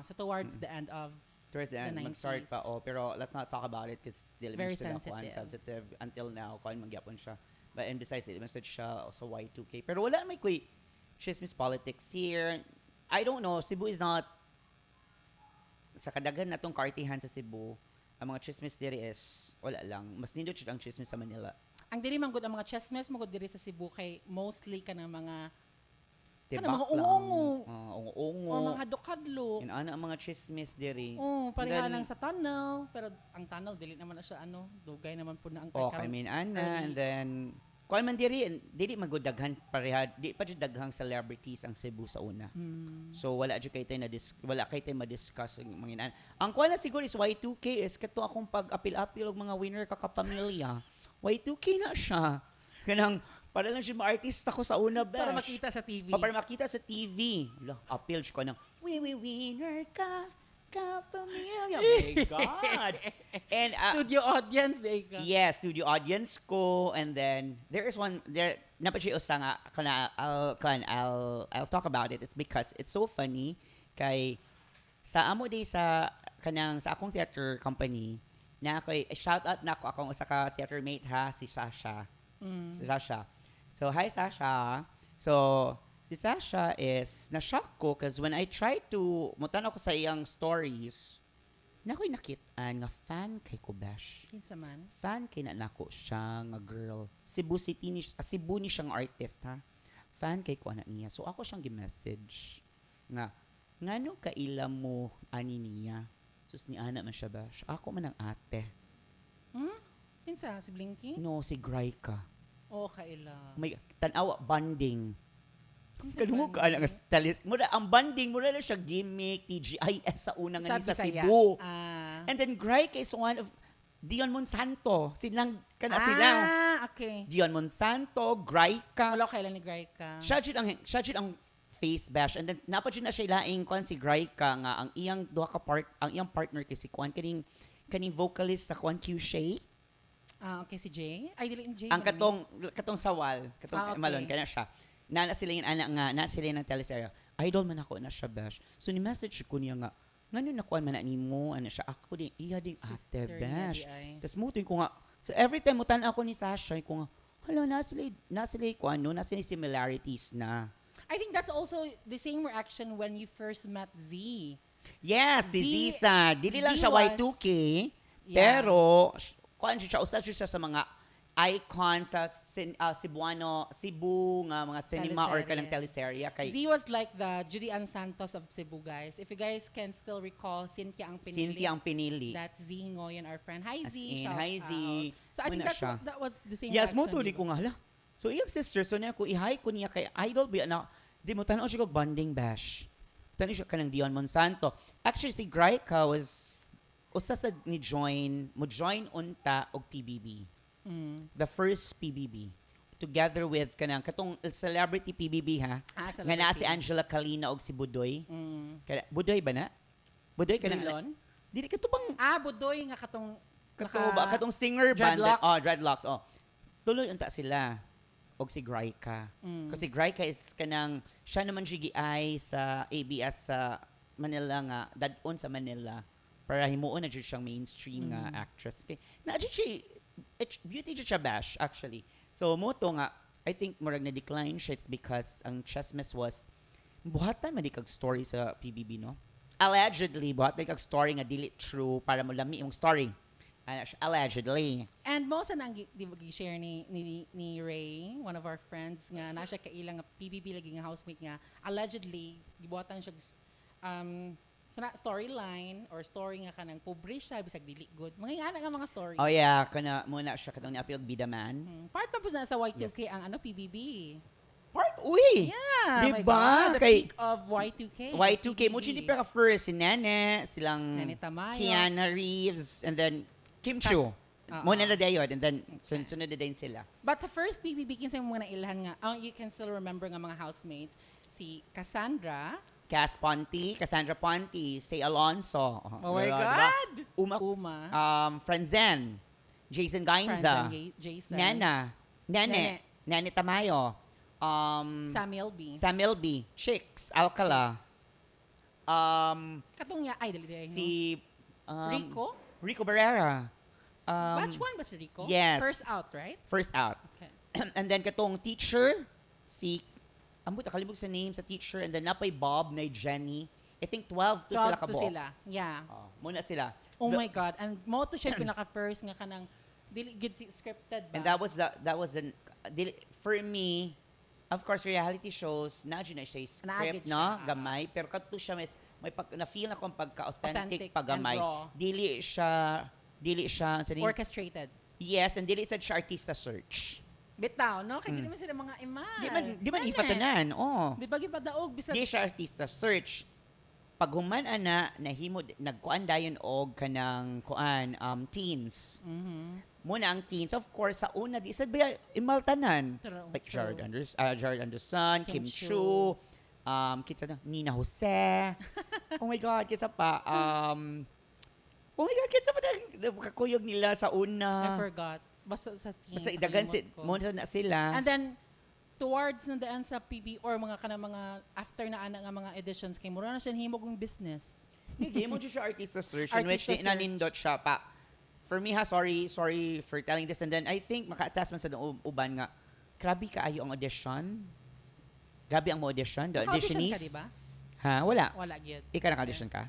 So towards the end of Towards the end, the mag-start 90s. pa. Oh, pero let's not talk about it because Very sensitive until now. Kung magyapon siya. But and besides, it message siya sa Y2K. Pero wala may kuy chismis politics here. I don't know. Cebu is not sa kadagan natong kartihan sa Cebu. Ang mga chismis diri is wala lang. Mas nindot siya ang chismis sa Manila. ang diri man gud ang mga chessmen mo gud diri sa Cebu kay mostly kanang mga Tibak mga lang. ungo-ungo. Ungo-ungo. or mga hadok-hadlo. Yun, ana ang mga chismis diri. Pareha And then- lang sa tunnel, pero ang tunnel dili naman na siya dugay naman po na ang Okay, I mean, ana, and then, kung man dili magudaghan pareha, di pa jud daghang celebrities ang Cebu sa una. So, wala jud kay tayo wala kay tayo ma-discuss ang mga inan. Ang kuha na siguro is Y2K is kato akong pag-apil-apil og mga winner kakapamilya. Y2K na siya. Kanang, para lang siya ma-artista ko sa una, besh. para makita sa TV. Para makita sa TV. Appeal siya ko ng, winner ka, kapamilya. Oh my God. And, Studio audience day ka. yes, studio audience ko, and then there is one there. Napatri usa nga kana I'll talk about it. It's because it's so funny kay sa amo day sa kanang sa akong theater company na ako shout out na ako akong usa ka theater mate ha si Sasha. Si Sasha. So hi Sasha. So si Sasha is na-shock ko because when I tried to mutan ako sa iyang stories na ako'y nakitaan nga fan kay Kubash. Kinsa man? Fan kay na nako siya nga girl. Cebu City ni Cebu ni siyang artist ha. Fan kay ko ana niya. So ako siyang gi-message nga ngano kaila mo ani niya. Sus ni ana man siya bash. Ako man ang ate. Kinsa si Blinky? No si Graika. Kaila. May tanawa banding. Kinsa Kadungog ka ana nga talit. Mura ang banding mura na siya gimmick TGIS sa una nga ni sa Bisaya. Cebu. Ah. And then Graika is one of Dion Monsanto. Silang kana sila. Okay. Dion Monsanto, Graika. Wala kailan ni Graika. Siya jud ang face bash and then napad jud na siya ilaing kwan si Graika nga ang iyang duha ka ang iyang partner kay si kwan kaning vocalist sa Kwan Q Shay. Okay, si Jay. Ay, dili Jay. Ang man ni. katong sawal, Okay. malon kana siya. Na sila yung ana nga, na sila ng teleserye. Idol man ako na siya bash. So ni message ko niya nga, ngano na kuan man na nimo ana siya ako din iya ding ate Sister niya bash. di ay. Tas mutuin ko nga, so every time mutan ako ni Sasha ko nga, hala na sila kuan no, na sila similarities na. I think that's also the same reaction when you first met Z. Yes, si Z- Zisa. Dili lang Z siya was- Y2K, Yeah. pero kuan siya usa siya sa mga icon sa Cebu nga mga cinema or Teleserye. kanang teleserye kay Z was like the Judy Ann Santos of Cebu, guys. If you guys can still recall, Cynthia ang pinili. Cynthia ang pinili. That's Z Ngoyen, our friend. Hi, As Z. in, shout hi, Z. out. So I think Muna siya. that was the same Yes, mo reaction, tuloy di ko ba? nga hala. So iyang sister so niya ko ihay ko niya kay idol ba na di mo tanaw siya kog bonding bash. Tanaw siya kanang Dion Monsanto. Actually si Graika was usa sa mo join unta og PBB. The first PBB. together with kanang katong celebrity PBB ha. Nga naa si Angela Calina og si Budoy. Budoy ba na? Budoy kanang Builon? dili katubang Budoy nga katong katong singer band. dreadlocks. Dreadlocks. Tuloy unta sila og si Graika. Kasi Graika is kanang siya naman siya giay sa ABS sa Manila nga dadon sa Manila para himuon na jud siyang mainstream nga actress. Okay. Na jud siya beauty jud siya bash actually. So mo to nga I think murag na decline siya it's because ang chismis was buhatan man di kag story sa PBB no. Allegedly buhatan kag story nga dili true para mo lami yung story. Allegedly. And mo sa nang di ba share ni Ray, one of our friends nga na siya kailang nga PBB lagi nga housemate nga allegedly gibuhatan siya sa storyline or story nga kanang pobre siya bisag dili good. Mga nga mga story. Oh yeah, kana muna siya katong niapil og bida man. Part pa po na sa Y2K ang PBB. Part uy. Yeah. Diba? My God, the Kay- peak of Y2K. Y2K mo PBB. hindi pa ka first si Nene, silang Nene Tamayo. Keanu Reeves and then Kim Stas- Chu. Oo. Muna na dayon and then sunod na din sila. But sa first PBB kinsa mo na ilhan nga, you can still remember nga mga housemates si Cassandra. Cassandra Ponte, Say Alonso. Oh my diba? God! Uma. Uma. Franzen. Jason Gainza. Jason. Nene Tamayo. Samuel B. Samuel B. Chicks. Alcala. Katong niya, ay, dali Si Rico? Rico Barrera. Batch 1 ba si Rico? yes. First out, right? First out. Okay. And then katong teacher, si ambot kalimog sa name sa teacher and then napay Bob na Jenny. I think 12 to 12 sila to kabo. sila. Yeah. Muna sila. Oh my God. And mo to siya pinaka-first nga kanang dili good scripted ba? And that was for me, of course reality shows na siya script Naagid no, siya. gamay pero kadto siya may na feel ako ang pagka-authentic Authentic paggamay. and raw. Dili siya sa name. Orchestrated. Yes, and dili sad siya artista search. Bitaw, no? Kaya di man sila mga iman. Di man ifatanan. Oh. Di ba gipadaog bisag Di siya artista search. Pag human ana nahimo nagkuan dayon og kanang kuan teens. Muna ang teens of course sa una di sad ba imaltanan. True, Like true. Jared Anderson, Kim Kim Chu, kitsa na Nina Jose. Oh my god, kitsa pa oh my god, kitsa pa kakuyog nila sa I una. forgot. Basta sa teens. Basta idagan nakalimot ko. mo na sila. And then, towards na daan sa PB or mga kanang mga after na ana nga mga editions kay mura na siya himog ng business. Hindi mo siya artista search in which Artista di nanindot siya pa. For me ha, sorry for telling this and then I think maka-attach man sa uban nga grabe kaayo ang audition. Grabe ang audition, the Naka-audition ka, auditionees. diba? Ha, wala. Wala gyud. Ikaw naka-audition ka?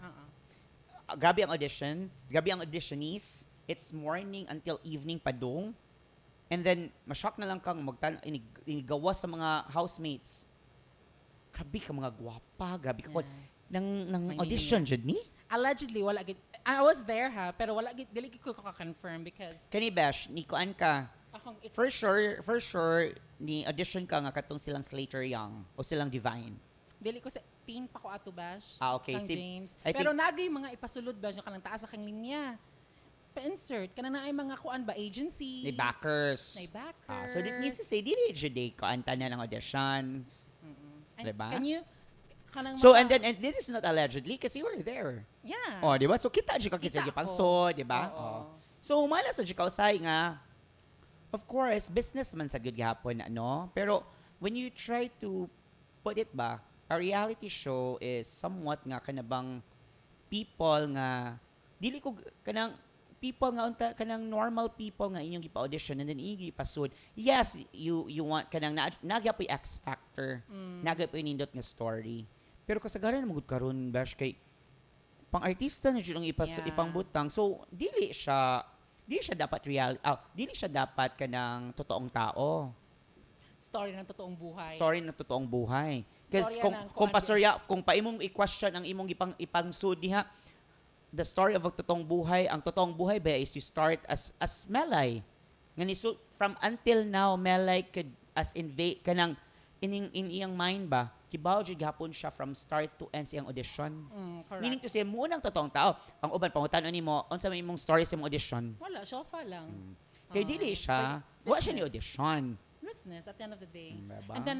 Grabe ang audition. Grabe ang auditionees. It's morning until evening pa dong. And then, mashock na lang kang inigawas sa mga housemates. Grabe ka mga gwapa. Grabe ka. Yes. Nang May audition, meaning. jud ni? Allegedly, wala gyud. I was there ha, pero wala gyud dili gyud ko ka-confirm because Kani Besh, ni kuan ka. akong it's For sure, ni audition ka nga katong silang Slater Young o silang Divine. dili ko sa teen pa ko ato bash. Okay, kang si- James. I Pero nagay mga ipasulod ba siya kanang taas sa kang linya. Pa-insert kana na ay mga kuan ba agencies. Ni backers. May backers. So, it means to say, dili jud day kuan tanan ng auditions. And Diba? Can you kanang So, mga- and this is not allegedly kasi you were there. yeah. Oh, di ba? So, kita jud ka Kita kitsa ako. gipangsod, di ba? Oo. Oh. So, humana sa jud ka usay nga, of course, business man sa good gihapon, ano? Pero, when you try to put it ba, a reality show is somewhat nga kanabang people nga, dili ko, kanang, people nga unta kanang normal people nga inyong gipa-audition and then inyong gipasud. Yes, you want kanang nagyapoy X factor. Nagyapoy nindot nga story. Pero kasagaran mo gud karon bash kay pang artista na jud ang Yeah. ipangbutang. So dili siya dapat dili siya dapat kanang totoong tao. Story ng totoong buhay. Sorry na totoong buhay. Kasi Storya kung ng kung kuan pastorya, kung pa imong i-question ang imong ipangsud diha, the story of ang totoong buhay ba is you start as Melay. Ngani so from until now Melay could as invade kanang in iyang mind ba kibaw jud gapon siya from start to end sa iyang audition. Correct. Meaning to say mo nang totoong tao. Ang uban pangutan-on nimo unsa may imong story sa imong audition. Wala, sofa lang. Kay dili siya, pwede- wa siya ni business. audition. business at the end of the day. Diba? And then,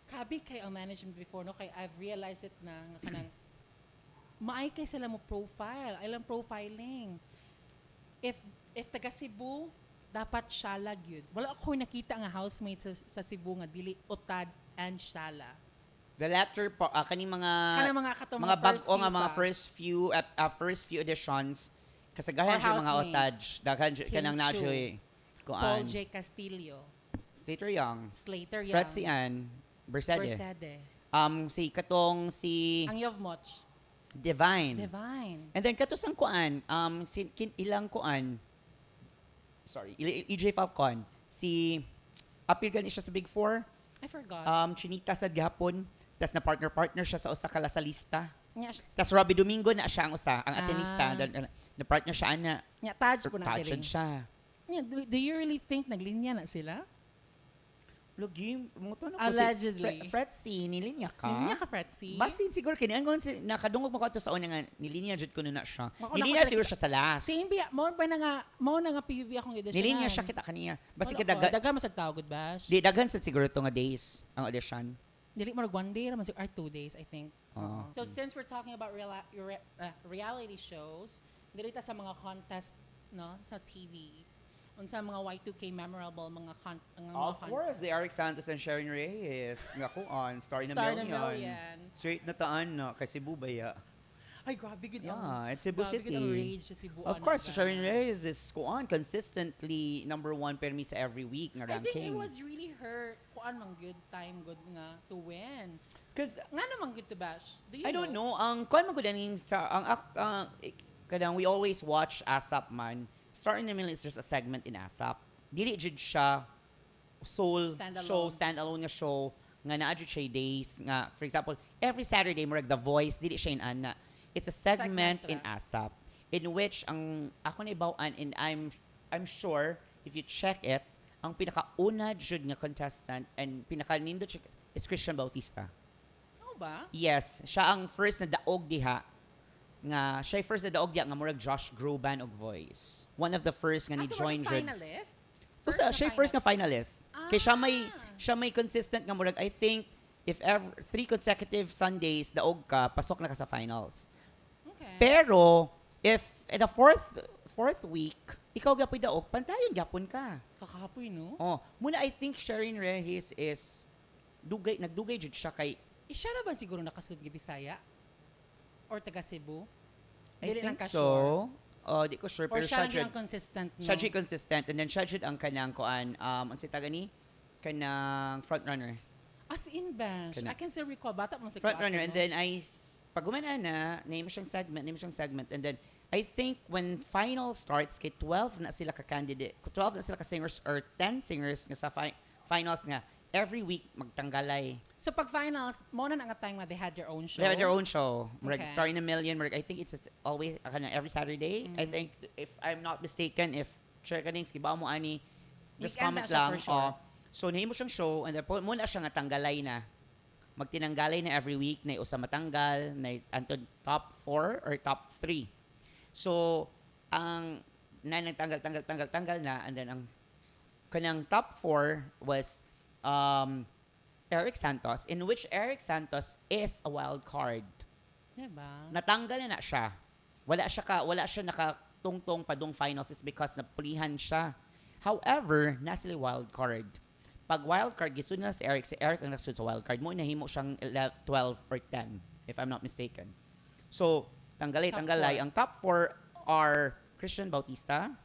kabi kay ang management before, no? Kay I've realized it na, nga kanang, maay kay sila mo profile, ilang profiling. If taga Cebu, dapat shala gyud. Wala ako nakita nga housemate sa Cebu nga dili utad and shala. The latter kaning mga Kanang mga kato mga first bag-o nga few mga pa. first few editions kasagahan Or siya mga housemates. otage daghan kanang Kim Chu, naturally Paul J. Castillo, Slater Young, Slater Young, Fred Sian, Bersede. Bersede, Si ang Yovmoch, Divine. Divine. And then kato sang kuan ilang kuan EJ Falcon si apil gani siya sa Big Four. I forgot. Chinita sa gihapon, tas na partner siya sa usa ka lasalista. Nya, Tas Robbie Domingo na siya ang usa, ang Ah. atenista, na partner siya ana. nya touch po na Touched diri. siya. Nya, do you really think naglinya na sila? Logi, mo to Allegedly. Fretzy, nilinya ka? Nilinya ka, Fretzy? Basin siguro kini ang nakadungog mo ko to sa una nga nilinya jud ko na siya. Mako na Nilinya ko siguro siya- siya sa last. Si Imbi, mo na nga PBB akong audition. Nilinya siya kita kaniya. Basi Wala kita ko, daga masag tao, good bash. di daghan sa siguro to nga days ang audition. Dili mo 1 day naman or 2 days, I think. Oo. So since we're talking about reality shows, dili ta sa mga contest no sa TV. Unsa mga Y2K memorable mga Of course, the Eric Santos and Sharon Reyes. Nga ko on, Star in a Star in a Million. Million. Straight na taan na, kasi Cebu ba ya? Ay, grabe gid Yeah, it's Cebu grabe gid City. ang rage sa Cebu. Of course, Sharon Reyes is ko on consistently number 1 permi sa every week nga I think it ranking. was really her kuan mang good time good nga to win. Because Nga naman good to bash. Do you I don't know, ang kuan mo gudaning sa kadang we always watch ASAP man. Star in the Million is just a segment in ASAP. Dili jud siya sole Standalone. show, standalone nga show nga naa jud siya days nga for example, every Saturday murag The Voice dili siya in ana. It's a segment Segment in ASAP in which ang ako na ibawaan and I'm sure if you check it, ang pinakauna jud nga contestant and pinakanindot siya is Christian Bautista. Ano ba? Yes, siya ang first na daog diha nga siya first na daog diha nga murag Josh Groban og voice. One of the first nga ni So, join siya jud. finalist? Usa siya first nga finalist. Kay Ah. siya may consistent nga murag I think if ever 3 consecutive Sundays daog ka pasok na ka sa finals. Okay. Pero if at the fourth week ikaw gapoy daog pantayon gapon ka. Kakapoy, no? Oh, muna I think Sharon Reyes is nagdugay jud siya kay Siya na ba siguro nakasud gi Bisaya? Or taga Cebu? I Dili lang think ka sure. so. Di ko sure Or pero siya siya lang jud yung consistent, no? siya jud consistent and then siya jud ang kanang kuan ang si taga ni kanang front runner. As in, Bash. Kana. I can still recall. Bata mo sa Front kuwate runner and mo. then pag gumana na name siyang segment and then I think when final starts kay 12 na sila ka candidate 12 na sila ka singers or 10 singers nga sa finals nga every week magtanggalay. So pag finals, mo na nga time nga they had their own show. They have their own show. Murag Okay. Star in a Million. Murag, I think it's always every Saturday. I think if I'm not mistaken, if check kanings gibaw mo ani, just Weekend na comment siya lang. for sure. So nahimo siyang show and then muna siya nga tanggalay na. Magtinanggalay na every week na usa matanggal na antod top 4 or top 3. So ang nagtanggal na and then ang kanang top 4 was Eric Santos, in which Eric Santos is a wild card. Diba? Natanggal na siya. Wala siya nakatungtong padung finals is because napulihan siya. However, nasili wild card. Pag wild card gisud na si Eric ang nasud sa wild card mo nahimo siyang 12 or 10 if I'm not mistaken. So, tanggalay Top ang top 4 are Christian Bautista,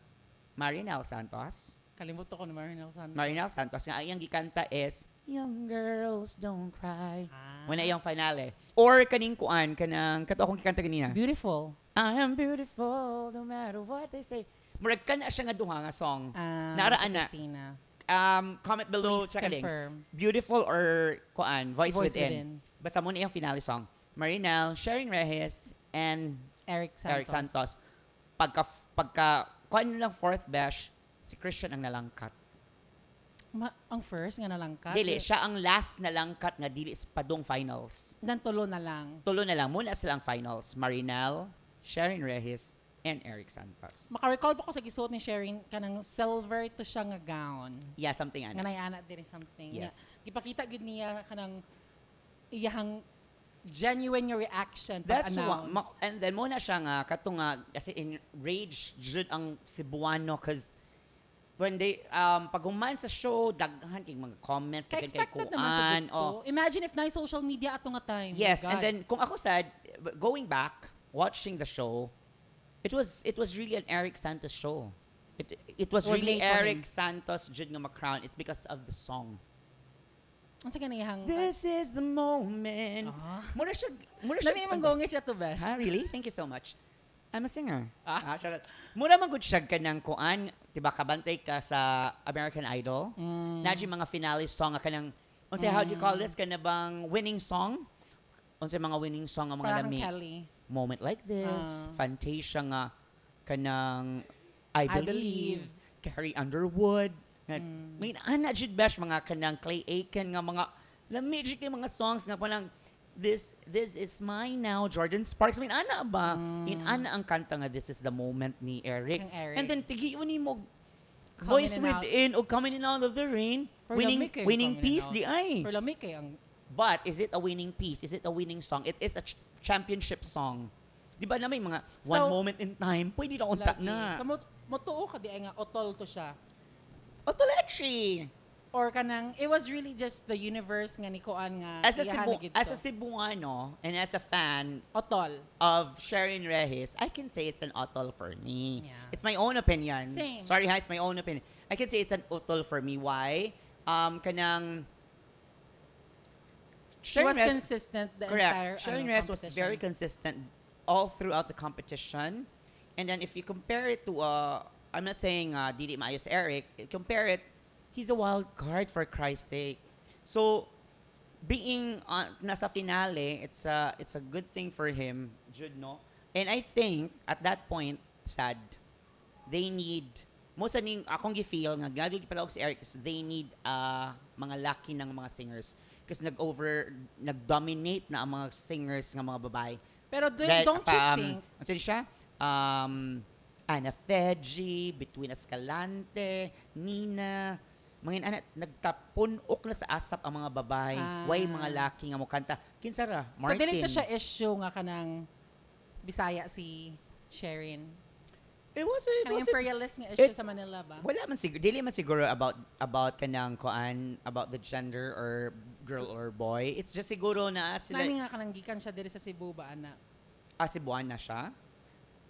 Marinel Santos. Kalimutan ko na Marinel Santos. Marinel Santos nga ang iyang gikanta is Young Girls Don't Cry. When iyang finale. Or kaning kuan kanang kato akong gikanta kanina. Beautiful. I am beautiful no matter what they say. Murag ka na siya nga duha nga song. Ah, Naraan si na. Christina. Comment below Please check links. confirm. Beautiful or kuan Voice, Voice Within. Basta mo na iyang finale song. Marinel, Sharon Reyes, and Eric Santos. Eric Santos. Pagka kuan lang fourth bash, si Christian ang nalangkat. Ang first nga nalangkat. Dili, siya ang last na langkat nga dili sa padong finals. Dan tulo na lang. Tulo na lang, muna silang finals. Marinel, Sharon Reyes, and Eric Santos. Maka-recall pa ko sa gisuot ni Sherin kanang silver to siya nga gown. Yeah, something Nga ano. nayana din something. Yes. Nga, gipakita gid niya kanang iyahang genuine nga reaction pag That's announce. and then muna siya nga katunga kasi enraged jud ang Cebuano cause when they pag human sa show daghan kay mga comments Kaya daghan kay expected naman sa kuan. gusto. Imagine if na social media ato nga time. Yes, My and God. then kung ako sad going back watching the show, it was really an Eric Santos show. It was It was really made for Eric him. Santos jud nga ma-crown. It's because of the song. Ang sa kaniyang... This is the moment. Mura siya Lami mong gongit siya to, Besh. Ha, really? Thank you so much. I'm a singer. Charot. Mura man gud siya kanang kuan, diba kabantay ka sa American Idol. Naji mga finale song nga kanang unsay how do you call this kana bang winning song? Unsay mga winning song ang mga Parang lami. Kelly. Moment like this, Fantasia nga kanang I Believe, Carrie Underwood. May ana jud bash mga kanang Clay Aiken nga mga lami jud kay mga songs nga parang this is mine now, Jordan Sparks. May ana ba? In ana ang kanta nga This is the Moment ni Eric. Ang Eric. And then tigiyon ni mo Coming Voice in and Out. Within o Coming in Out of the Rain. Pero lami kayo Winning Coming in piece Out. di ay. Pero lami kay ang... But is it a winning piece? Is it a winning song? It is a championship song. Di ba na may mga one So, moment in time, pwede na unta lagi. na. So, motuo ka di ay nga otol to siya. Otolechi! Or kanang, it was really just the universe nga ni Kuan nga iyahan na gid As a to. Cebuano and as a fan Otol. of Sharon Reyes, I can say it's an otol for me. Yeah. It's my own opinion. Same. Sorry ha, it's my own opinion. I can say it's an otol for me. Why? Kanang She was Reyes- consistent the Correct. entire Sharon ano, Reyes was competition. very consistent all throughout the competition. And then if you compare it to, I'm not saying Didi Maayos Eric, compare it, he's a wild card for Christ's sake. So, being nasa finale, it's a good thing for him, Jude, no? And I think, at that point, sad, they need, most aning akong gi-feel nga gradually pala si Eric is they need mga laki ng mga singers kasi nag-dominate na ang mga singers ng mga babae. Pero Right, don't you think, ano siya? Ana Feji, Between Escalante, Nina, mga ana nagtapunok na sa asap ang mga babae. Way mga laki nga mo kanta. Kinsara, so Martin. dili to siya issue nga kanang Bisaya si Sherin. It was Kanang imperialist nga issue sa Manila ba? Wala man siguro, dili man siguro about kanang kuan, about the gender or girl or boy. It's just siguro na at sila, Nami nga kanang gikan siya diri sa Cebu ba ana? Cebuan na siya.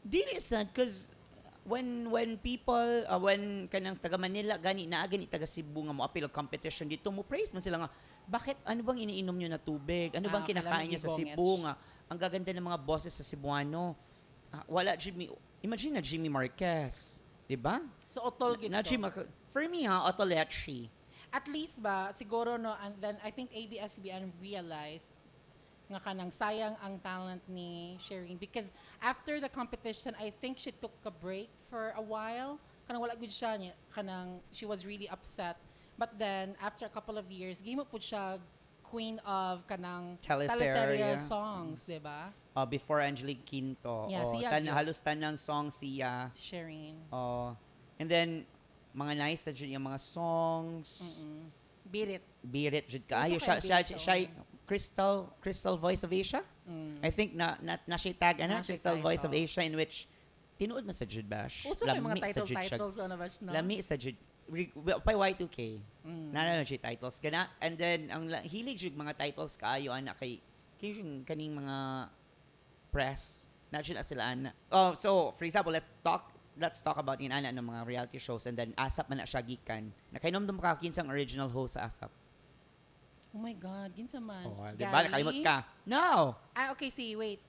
Dili sad cause when people when kanang taga Manila gani taga Cebu nga mo appeal og competition dito mo praise man sila nga bakit ano bang iniinom niyo na tubig ano bang kinakain niyo sa Gigongets. Cebu nga ang gaganda ng mga boses sa Cebuano. Wala Jimmy, imagine na Jimmy Marquez, di ba? So otol gid Na to. for me Otolechi. At least ba siguro no, and then I think ABS-CBN realized nga kanang sayang ang talent ni Sherin because after the competition I think she took a break for a while kanang wala gud siya niya kanang she was really upset but then after a couple of years gimo pud siya queen of kanang Teleserye songs, di ba? Before Angelique Quinto. Yeah, siya yun. Halos tanang song siya. Si Sherin. And then mga nice na dyan yung mga songs. Beat it. Birit jud kaayo Usa siya kay Birit siya Crystal Voice of Asia. I think na siya tag Na siya Crystal Voice of title. Asia in which tinuod man sa Jud Bash. Uso may mga Lami sa Jud siya. titles on bash no. Lami sa Jud pa Y2K. Nana siya titles kana and then ang hilig jud mga titles kaayo ana kay kaning mga press na jud sila ana. So for example, let's talk about in ana ng mga reality shows and then ASAP man na siya gikan. Nakainomdom ka kinsang original host sa ASAP. Oh my God, ginsa man. Di ba? Nakalimot ka. No! Okay, wait.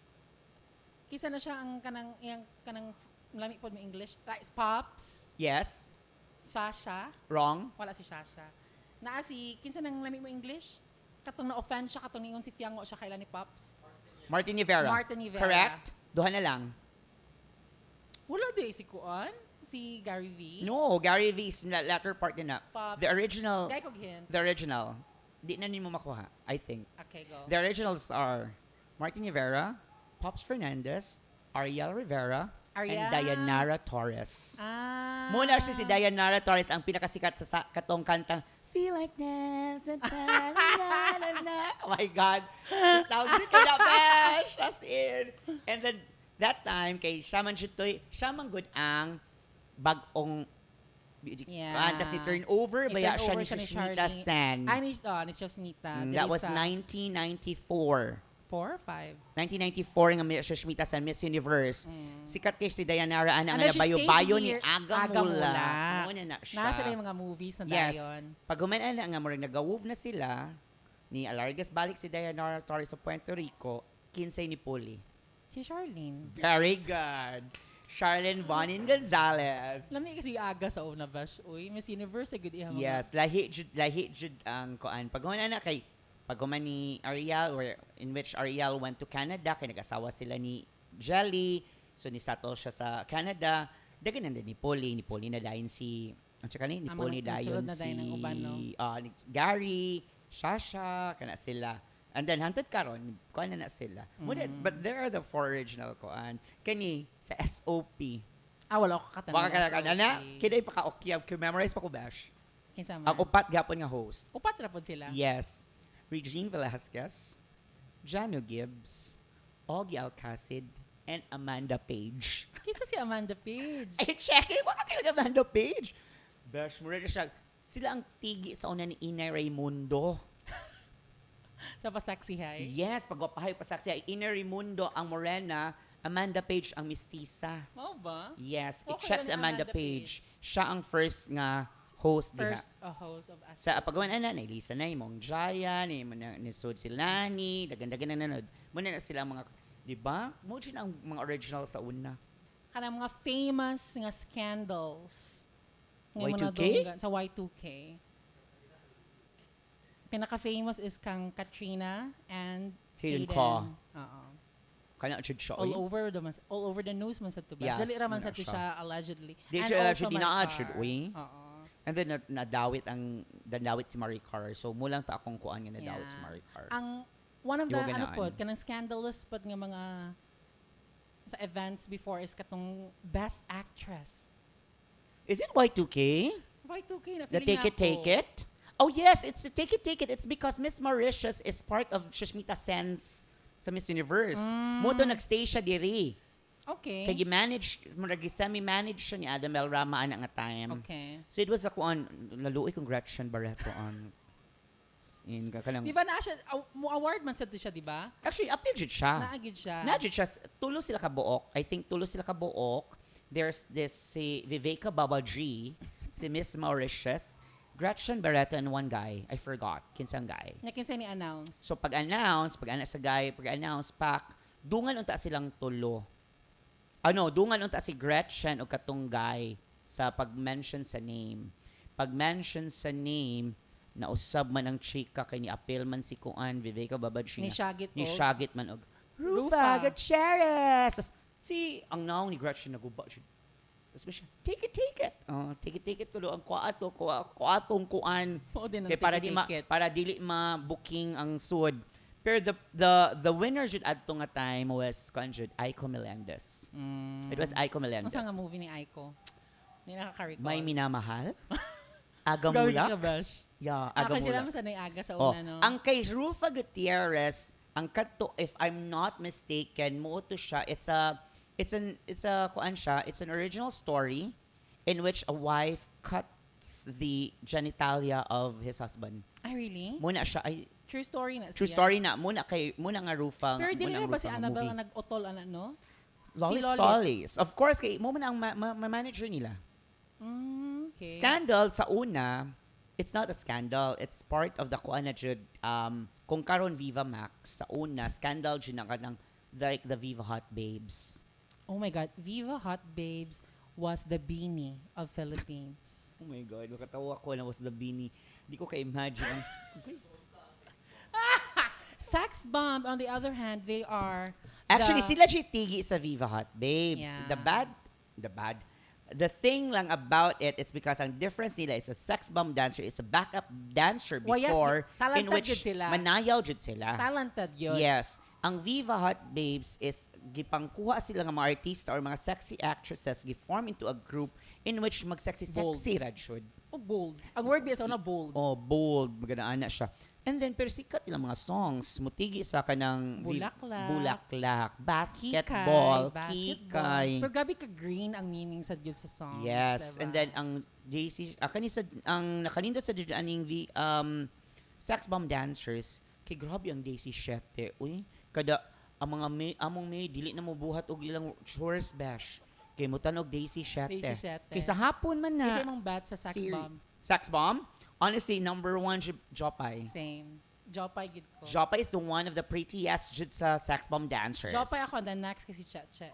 Kisa na siya ang kanang lami pod mo English. Like Pops, Yes. Sasha, Wrong. wala si Sasha. Naa si kinsa nang lami mo English? Katong na-offend siya katong ningon si Fiango siya kailan ni Pops. Martin Rivera. Martin Rivera. Correct? Duha na lang. Wala di si Kuan, si Gary V. No, Gary V's latter part din na. Pops. The original. Gay kog hint. The original. Di na nimo makuha, I think. Okay, go. The originals are Martin Rivera, Pops Fernandez, Ariel Rivera, Arya? and Dayanara Torres. Ah. Muna siya si Dayanara Torres ang pinakasikat sa katong kantang Feel Like Dance and Oh my God. Nostalgic kay na besh. As in. And then, that time, kay siya man good ang bagong Yeah. tas ni turnover, baya siya ni I-turn over Shishmita Charlie. Sen. Ni Shishmita. That was 1994. 4 or 5? 1994 nga may Shishmita Sen Miss Universe. Sikat kay si Dayanara ana And nga she stayed bayo-bayo ni here. Aga Aga Mula. Mula. Muna na siya. Nasa na yung mga movies na Yes. dayon. Pag human na nga murag nagawove na sila ni Alargas balik si Dayanara Torres sa Puerto Rico, kinsay ni Poli. Si Charlene. Very good. Charlene Bonin Gonzalez. Lami kasi aga sa una bash. Uy, Miss Universe, good iya mga. Yes, lahi jud ang kuan. Pag human na kay pag human ni Ariel or in which Ariel went to Canada kay nag-asawa sila ni Jelly. So ni settle siya sa Canada. Dagan na ni Poli na dayon si ang tsaka ni Poli dayon nasulod na dayon ang uban, no? ni Gary, Shasha, kana sila. And then hantod karon kuan na sila. But there are the four original kuan. Kani sa SOP. Wala ko katanan. Baka ka na kiday pa ka okay, memorize pa ko bash. Kinsa man. Ang upat gapon nga host. Upat ra pod sila. Yes. Regine Velasquez, Jano Gibbs, Augie Alcacid, and Amanda Page. Kinsa si Amanda Page? Ay, check it! Baka kailang Amanda Page. Bash, mura na siya. Sila ang tigi sa una ni Ina Raimundo. Sa Pasaksi High? Yes, pagwapahay pa saksi. Ina Raimundo ang morena, Amanda Page ang mistisa. Mao ba? Yes, Okay i-check lang sa ni Amanda Amanda Page. Siya ang first nga host diha. First host of As. Sa pagawan na Elisa na imong Jaya ni Sud Silani, dagan-dagan na nanood. Muna na sila mga, di ba? Mo din ang mga original sa una. Kanang mga famous nga scandals. Nga Y2K? mga dunggan sa Y2K. Pinaka-famous is kang Katrina and Hayden Hayden. Caw. Oo. Kana jud siya. All over the news man sa tuba. Yes, Dali ra man sa muna to siya. siya allegedly. Di And siya also allegedly na-add, Maricar. should we? Oo. And then nadawit si Maricar. So mulang ta akong kuan nga nadawit Yeah. si Maricar. Ang one of the Yoga ano naan. pod kanang scandalous pod nga mga sa events before is katong best actress. Is it Y2K? Y2K na The feeling Take It? Oh yes, it's the Take It. It's because Miss Mauritius is part of Shishmita Sen's sa Miss Universe. Mo to nagstay siya diri. Okay. Kaya manage murag semi-manage siya ni Adam L. Rama ana nga time. Okay. So it was a kuan laluoy kong Gretchen Barreto on in kanang Di ba na siya, mo award man sa to siya, di ba? actually appeal jud siya. Naagid siya. Najud siya tulo sila ka buok. I think tulo sila ka buok. There's this si Viveka Babaji, si Miss Mauritius, Gretchen Barreto and one guy. I forgot. Kinsang guy. Nakinsa ni announce. So pag-announce sa guy, pag-announce pak, dungan unta silang tulo. Dungan unta si Gretchen o katong guy sa pag-mention sa name. Pag-mention sa name, nausab man ang chika kay ni appeal man si Kuan Viveka Babaji. Ni Shagit Ni og. Shagit man og Rufa. Rufa Gutierrez. Si ang naong ni Gretchen naguba siya. Tapos siya, take it. Take it tulo ang kuatong kuan. Oo din ang Kaya ticket. para dili ma-booking ang sud. Pero the winner jud adto nga time was conjud Aiko Melendez. It was Aiko Melendez. Ang nga movie ni Aiko. Hindi nakaka-recall. May minamahal. Aga Grabe ka, mulak. Bash. Yeah, aga Kasi mulak. naman sa naiaga sa Oh, una, no? ang kay Rufa Gutierrez, ang kadto if I'm not mistaken, mo to siya. It's an original story in which a wife cuts the genitalia of his husband. Ay, really? Muna siya ay True story na true siya. story na muna nga Rufa. Pero di muna na ang ba si Rufa nga Annabelle movie. ang nag-utol, no? Lolit Lolit. Solis. Of course, kay mo man ang manager nila. Okay. Scandal sa una, it's not a scandal. It's part of the kuan na jud kung karon Viva Max sa una, scandal jud na kanang like the Viva Hot Babes. Oh my God. Viva Hot Babes was the beanie of Philippines. Oh my God, makatawa ko na was the beanie. Di ko ka-imagine ang Sax Bomb, on the other hand, they are actually the, sila siya tigi sa Viva Hot Babes. Yeah. The thing lang about it's because ang difference nila is a sex bomb dancer is a backup dancer Well, yes, before in talented which jud sila. manayaw jud sila. talented yun. Yes. ang Viva Hot Babes is gipangkuha sila nga mga artista or mga sexy actresses giform into a group in which mag-sexy rad should. Oh, bold. Ang word ba na bold. Oh, bold, magandaan na siya. And then pero sikat ilang mga songs, mutigi sa kanang Bulaklak, Basketball, Kikay. Pero gabi ka green ang meaning sa Diyos sa songs. Yes, diba? and then ang JC, ang nakanindot sa aning Sex Bomb Dancers, kay grabe ang JC Shete. Uy, kada ang mga among may dili na mo buhat og ilang chores bash. Kay mo tanog Daisy Shete. Kay sa hapon man na. Kasi mong bat sa Sax Bomb. Sax Bomb? Honestly, number 1 Jopay. Same. Jopay gid ko. Jopay is the one of the prettiest jud sa Sax Bomb dancers. Jopay ako, and then next kasi Cheche.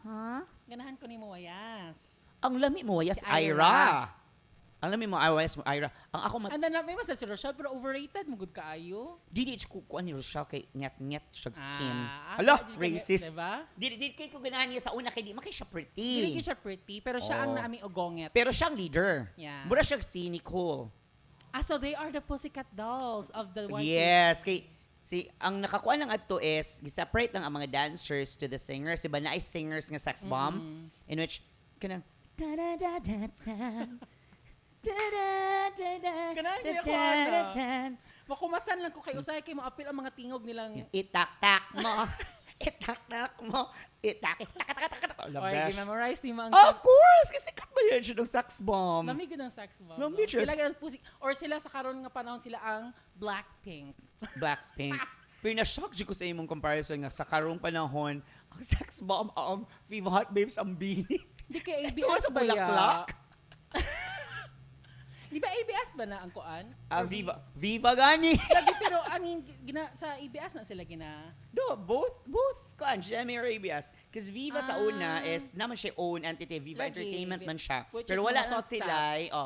Huh? Ganahan ko ni mo wayas. Ang lami mo, yes, Si Ira. Ang lami mo, yes, Ira. Ang ako, And then may mas si Rochelle, pero overrated, magud kaayo. Dili kukuan ni Rochelle kay nget-nget siya skin. Hala, racist. Diba? Dili kay ko ganahan niya sa una kay di makay siya Dili pretty. siya pretty, pero siya ang naaming ogonget. Pero siyang leader. Yeah. Mura siya si Nicole. So they are the Pussycat Dolls of the white Yes, kay ang nakakuha ng adto is gi-separate lang ang mga dancers to the singers. Diba na ay singers nga sex bomb in which kanang da da da da da Kanang ako ana. Makumasan lang ko kay usay kay mo apil ang mga tingog nilang itak-tak mo. Itak-tak mo. Itak-tak-tak-tak. Oy, memorize ni mo ang Of course! Kasi kat ba yun siya ng sex bomb? Lamig ng Sax Bomb. Lamig siya. Sila ganang pussy or sila sa karon nga panahon sila ang Blackpink. Blackpink. Pero na-shock ko sa imong comparison nga sa karong panahon, ang sex bomb, ang Viva Hot Babes, ang bini. Di kay Ito ABS sa ba ya? bulaklak. Di ba ABS ba na ang kuan? Ang Viva gani. Lagi pero I mean sa ABS na sila gina. No, both kan GMA or ABS. Because Viva sa una is naman siya own entity, Viva Lagi, Entertainment man siya. which Pero is wala mga lang sosap. sila,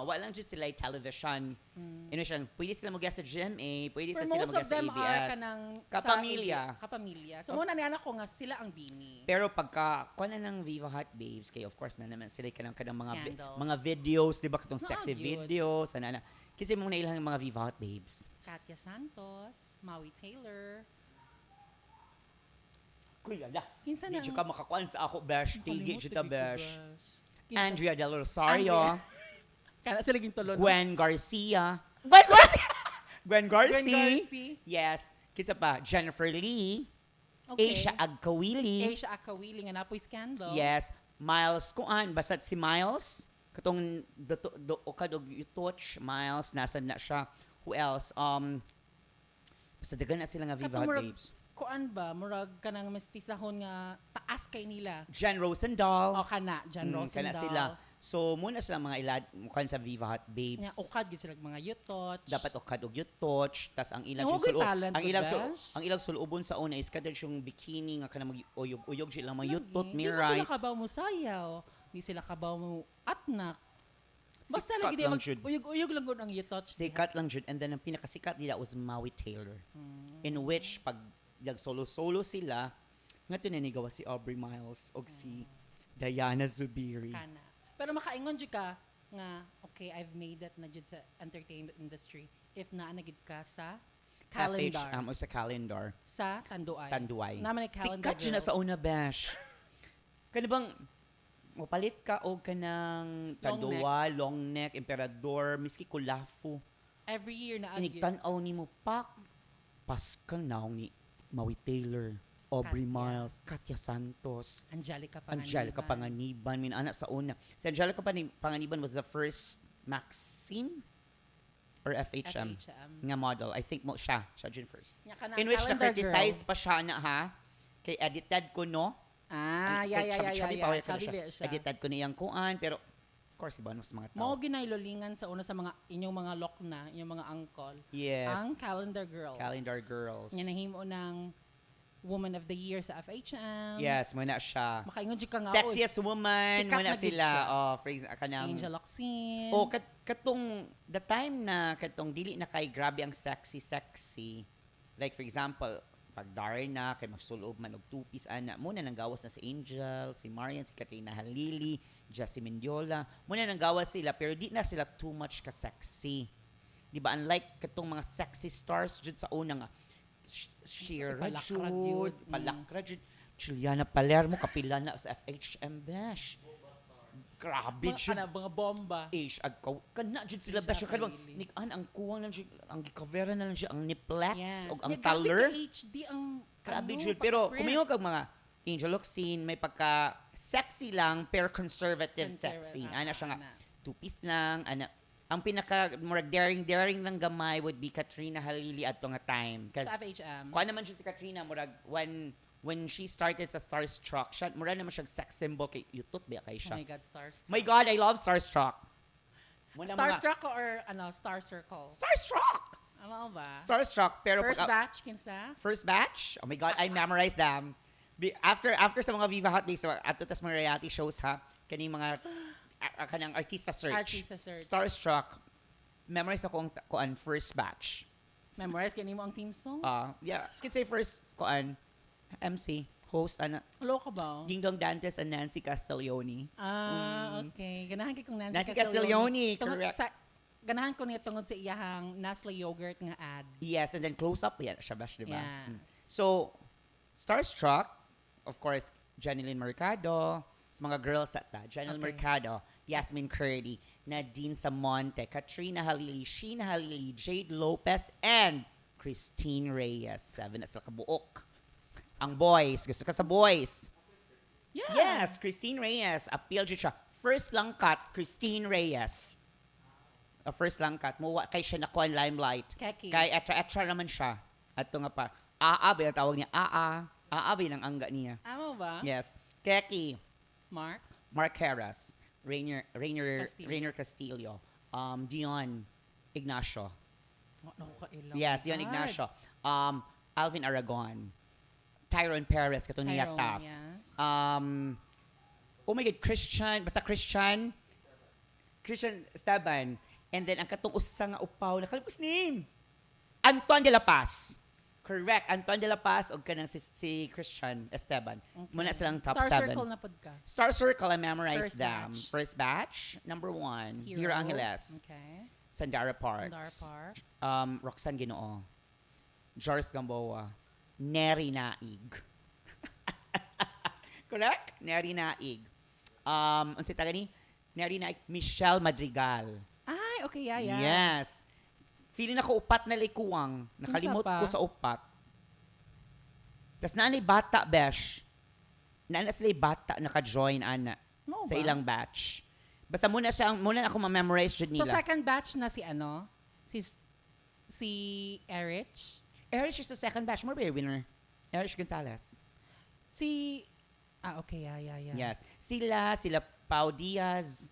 wala lang dyan sila television. Pwede sila mag-guest sa GMA, pwede Pero sila most of mag-guest sa them are ABS. kanang Kapamilya. Kapamilya. So muna ni anak ko nga sila ang bini. Pero pagka kuha na ng Viva Hot Babes, kay of course na naman sila kanang mga Scandals. mga videos, di ba katong Naa, sexy yun. videos, ana. Kasi muna ilang mga Viva Hot Babes. Katia Santos, Maui Taylor. Kuya da. Kinsa Di nang- ka makakuan sa ako, Besh. Tigi, Nakalimutan Jita, gid ko, Besh. Kinsa? Andrea Del Rosario. Kana sila ging tulon. Gwen Garcia. Gwen Garcia! Gwen Garcia. Gwen Garcia. Yes. Kinsa pa? Jennifer Lee. Okay. Asia Agkawili. Asia Akawili nga napoy scandal. Yes. Miles Kuan. Basta si Miles. Katong ukad og touch Miles. Nasaan na siya. Who else? Basta dagan na sila nga Viva Hot Babes. Kuan ba? Murag kanang mestisahon nga taas kay nila. Jen Rosendahl. O kana, Jan Kana Rosendahl. sila. So, muna sila mga ilad, mukhang sa Viva Hot Babes. Nga ukad gid sila mga yutot. Dapat ukad og touch, tas ang ilang Yung sulo, talent ang ko, ilang Besh. ang ilang sulubon sa una is kada yung bikini nga kanang mag-uyog-uyog sila mga Lagi. yutot, Di me ba right. sila kabaw mo sayaw? Di sila kabaw mo atnak. Basta Sikat lagi di lang mag jud. uyog-uyog lang gud ang yutot. Sikat lang jud, and then ang pinakasikat nila was Maui Taylor. In which pag solo-solo sila, nga tininigawa si Aubrey Miles og si Diana Zubiri. Kana. Pero makaingon jud ka nga okay, I've made that na jud sa entertainment industry if naa na gid ka sa calendar. FH, o sa calendar. Sa Tanduay. Tanduay. Naman ay calendar. Sikat yun na girl. sa una, Bash. Kaya bang, mapalit ka o ka ng Tanduay, long neck, emperador, miski kulafu. Every year na agad. Inigtanaw ni mo, pak. Paskal na ni Maui Taylor, Aubrey Katya. Miles, Katia Santos, Angelica Panganiban. Angelica Panganiban. Min anak sa una. Si Angelica Panganiban was the first Maxine or FHM, nga model. I think mo siya dyan first. Nya ka na In which calendar na-criticize girl. pa siya na ha, kay edited ko no. Chubby power ka na Chubby siya. siya. Edited ko niyang kuan, pero of course, iba mas mga Mao tao. ginaylolingan sa una sa mga inyong mga lokna, inyong mga uncle. Yes. Ang calendar girls. Calendar girls. Nya nahimo ng Woman of the Year sa FHM. Yes, muna siya. Makaingon jud ka nga Sexiest woman, Sikat muna na gid sila. siya. Oh, for example, kanang Angel Locsin. Oh, katong the time na katong dili na kay grabe ang sexy. Like for example, pag Darna kay magsulob man og two-piece ana, muna nang gawas na si Angel, si Marian, si Katrina Halili, Jessie Mendiola. Muna nang gawas sila pero di na sila too much ka sexy. Di ba? Unlike katong mga sexy stars jud sa una nga Shira Palakra jud, jud. palakra jud. Juliana Palermo, kapila na sa FHM Bash. Grabe jud. Mga bomba. Ish, agkaw. Kana jud sila Ish, Bash. Kadbang, really. nikaan, ang kuwang lang jud, ang gikavera na lang siya, ang niplex, Yes. o ang Nga, taller. Grabe ka HD ang Grabe ano, jud. Pero pagka-print. kumayo kag mga Angel Locsin, may pagka sexy lang, pero conservative sexy. Ana siya nga, two-piece lang, ana. Ang pinaka more daring lang gamay would be Katrina Halili at nga time. Cause Sa FHM. kuha naman siya si Katrina, murag, when she started sa Starstruck, siya, murag naman siya sex symbol kay YouTube ba kay Oh siya. my God, stars. My God, I love Starstruck. Muna mga- Starstruck or Star Circle? Starstruck! Ano ba? Starstruck, pero First pag- batch, kinsa? First batch? Oh my God, I memorized them. After sa mga Viva Hot Days, ato tas mga reality shows ha, kaning mga kanang artista search. Artista search. Starstruck. Memorize ako ang first batch. Memorize kini mo ang theme song? Yeah, I can say first koan MC, host ana Hello ka ba? Ding Dong Dantes and Nancy Castiglione. Okay. Ganahan kay kong Nancy Castiglione, Tungod correct. Ganahan ko niya tungod sa iyahang Nestle yogurt nga ad. Yes, and then close up yan siya bash, di ba? Yes. So, Starstruck, of course, Jeneline Mercado, sa mga girls at ta, Jeneline Okay. Mercado, Yasmin Curdy, Nadine Samonte, Katrina Halili, Sheena Halili, Jade Lopez, and Christine Reyes. 7 na sila kabuok. Ang boys, gusto ka sa boys? Yeah. Yes, Christine Reyes. Appeal dyan siya. First lang cut, Christine Reyes. First lang cut. Muwa kay siya nakuha ang limelight. Keki. Kay extra naman siya. At ito nga pa. Aa ba yung tawag niya? Aa ba yung angga niya? Amo ba? Yes. Keki. Mark? Mark Harris. Castillo. Rainier Castillo. Dion Ignacio. Naku ka ilang. Yes, Dion Ignacio. Alvin Aragon. Tyrone Perez, kato niya Taf. Yes. Oh my God, Christian Esteban. And then, ang katong usa nga upaw, nakalipos name. Anton de la Paz. Correct, Anton de la Paz o kanang si Christian Esteban. Muna silang top Star 7. Circle na pod ka. Star Circle, I memorized First them. batch. First batch, number 1, Hero Angeles. Okay. Sandara Parks. Sandara Park. Roxanne Ginoo. Joris Gamboa. Neri Naig. Correct? Neri Naig. Unsa taga ni? Neri Naig. Michelle Madrigal. Ay, okay, yeah. Yes. Feeling ako upat na likuwang. Nakalimot Unsa pa? ko sa upat. Tapos naanay bata, besh. Naana sila bata naka-join, ana. Mao Sa ba? ilang batch. Basta muna ako ma-memorize dyan So, nila. second batch na si si Erich. Erich is the second batch. More ba yung winner? Erich Gonzalez. Okay, yeah. Yes. Sila Pau Diaz,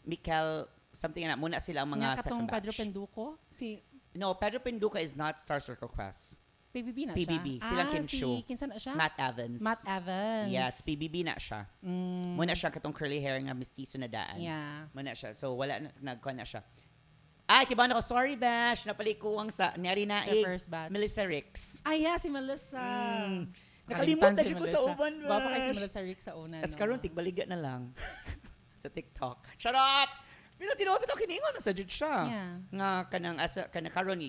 Mikel, something na. Muna sila ang mga Nga second katong Pedro batch. Penduko, si No, Pedro Penduca is not Star Circle Quest. PBB na PBB, siya. silang Kim si, Chiu. kinsa na siya? Matt Evans. Matt Evans. Yes, PBB na siya. Muna siya katong curly hair nga mestizo na daan. Yeah. Muna siya. So, wala na, nagkuha na siya. Ay, kiba na ko, sorry, Bash. Napalikuwang sa Neri Naig. The first batch. Melissa Ricks. Yeah, si Melissa. Nakalimutan Kalimutan siya ko sa uban, Bash. Gwapa kay si Melissa Rick sa una. At karon tigbaliga na lang. Sa TikTok. Charot! Pero tinawag ito, kiningon na sa jud siya. Yeah. Nga, kanang karon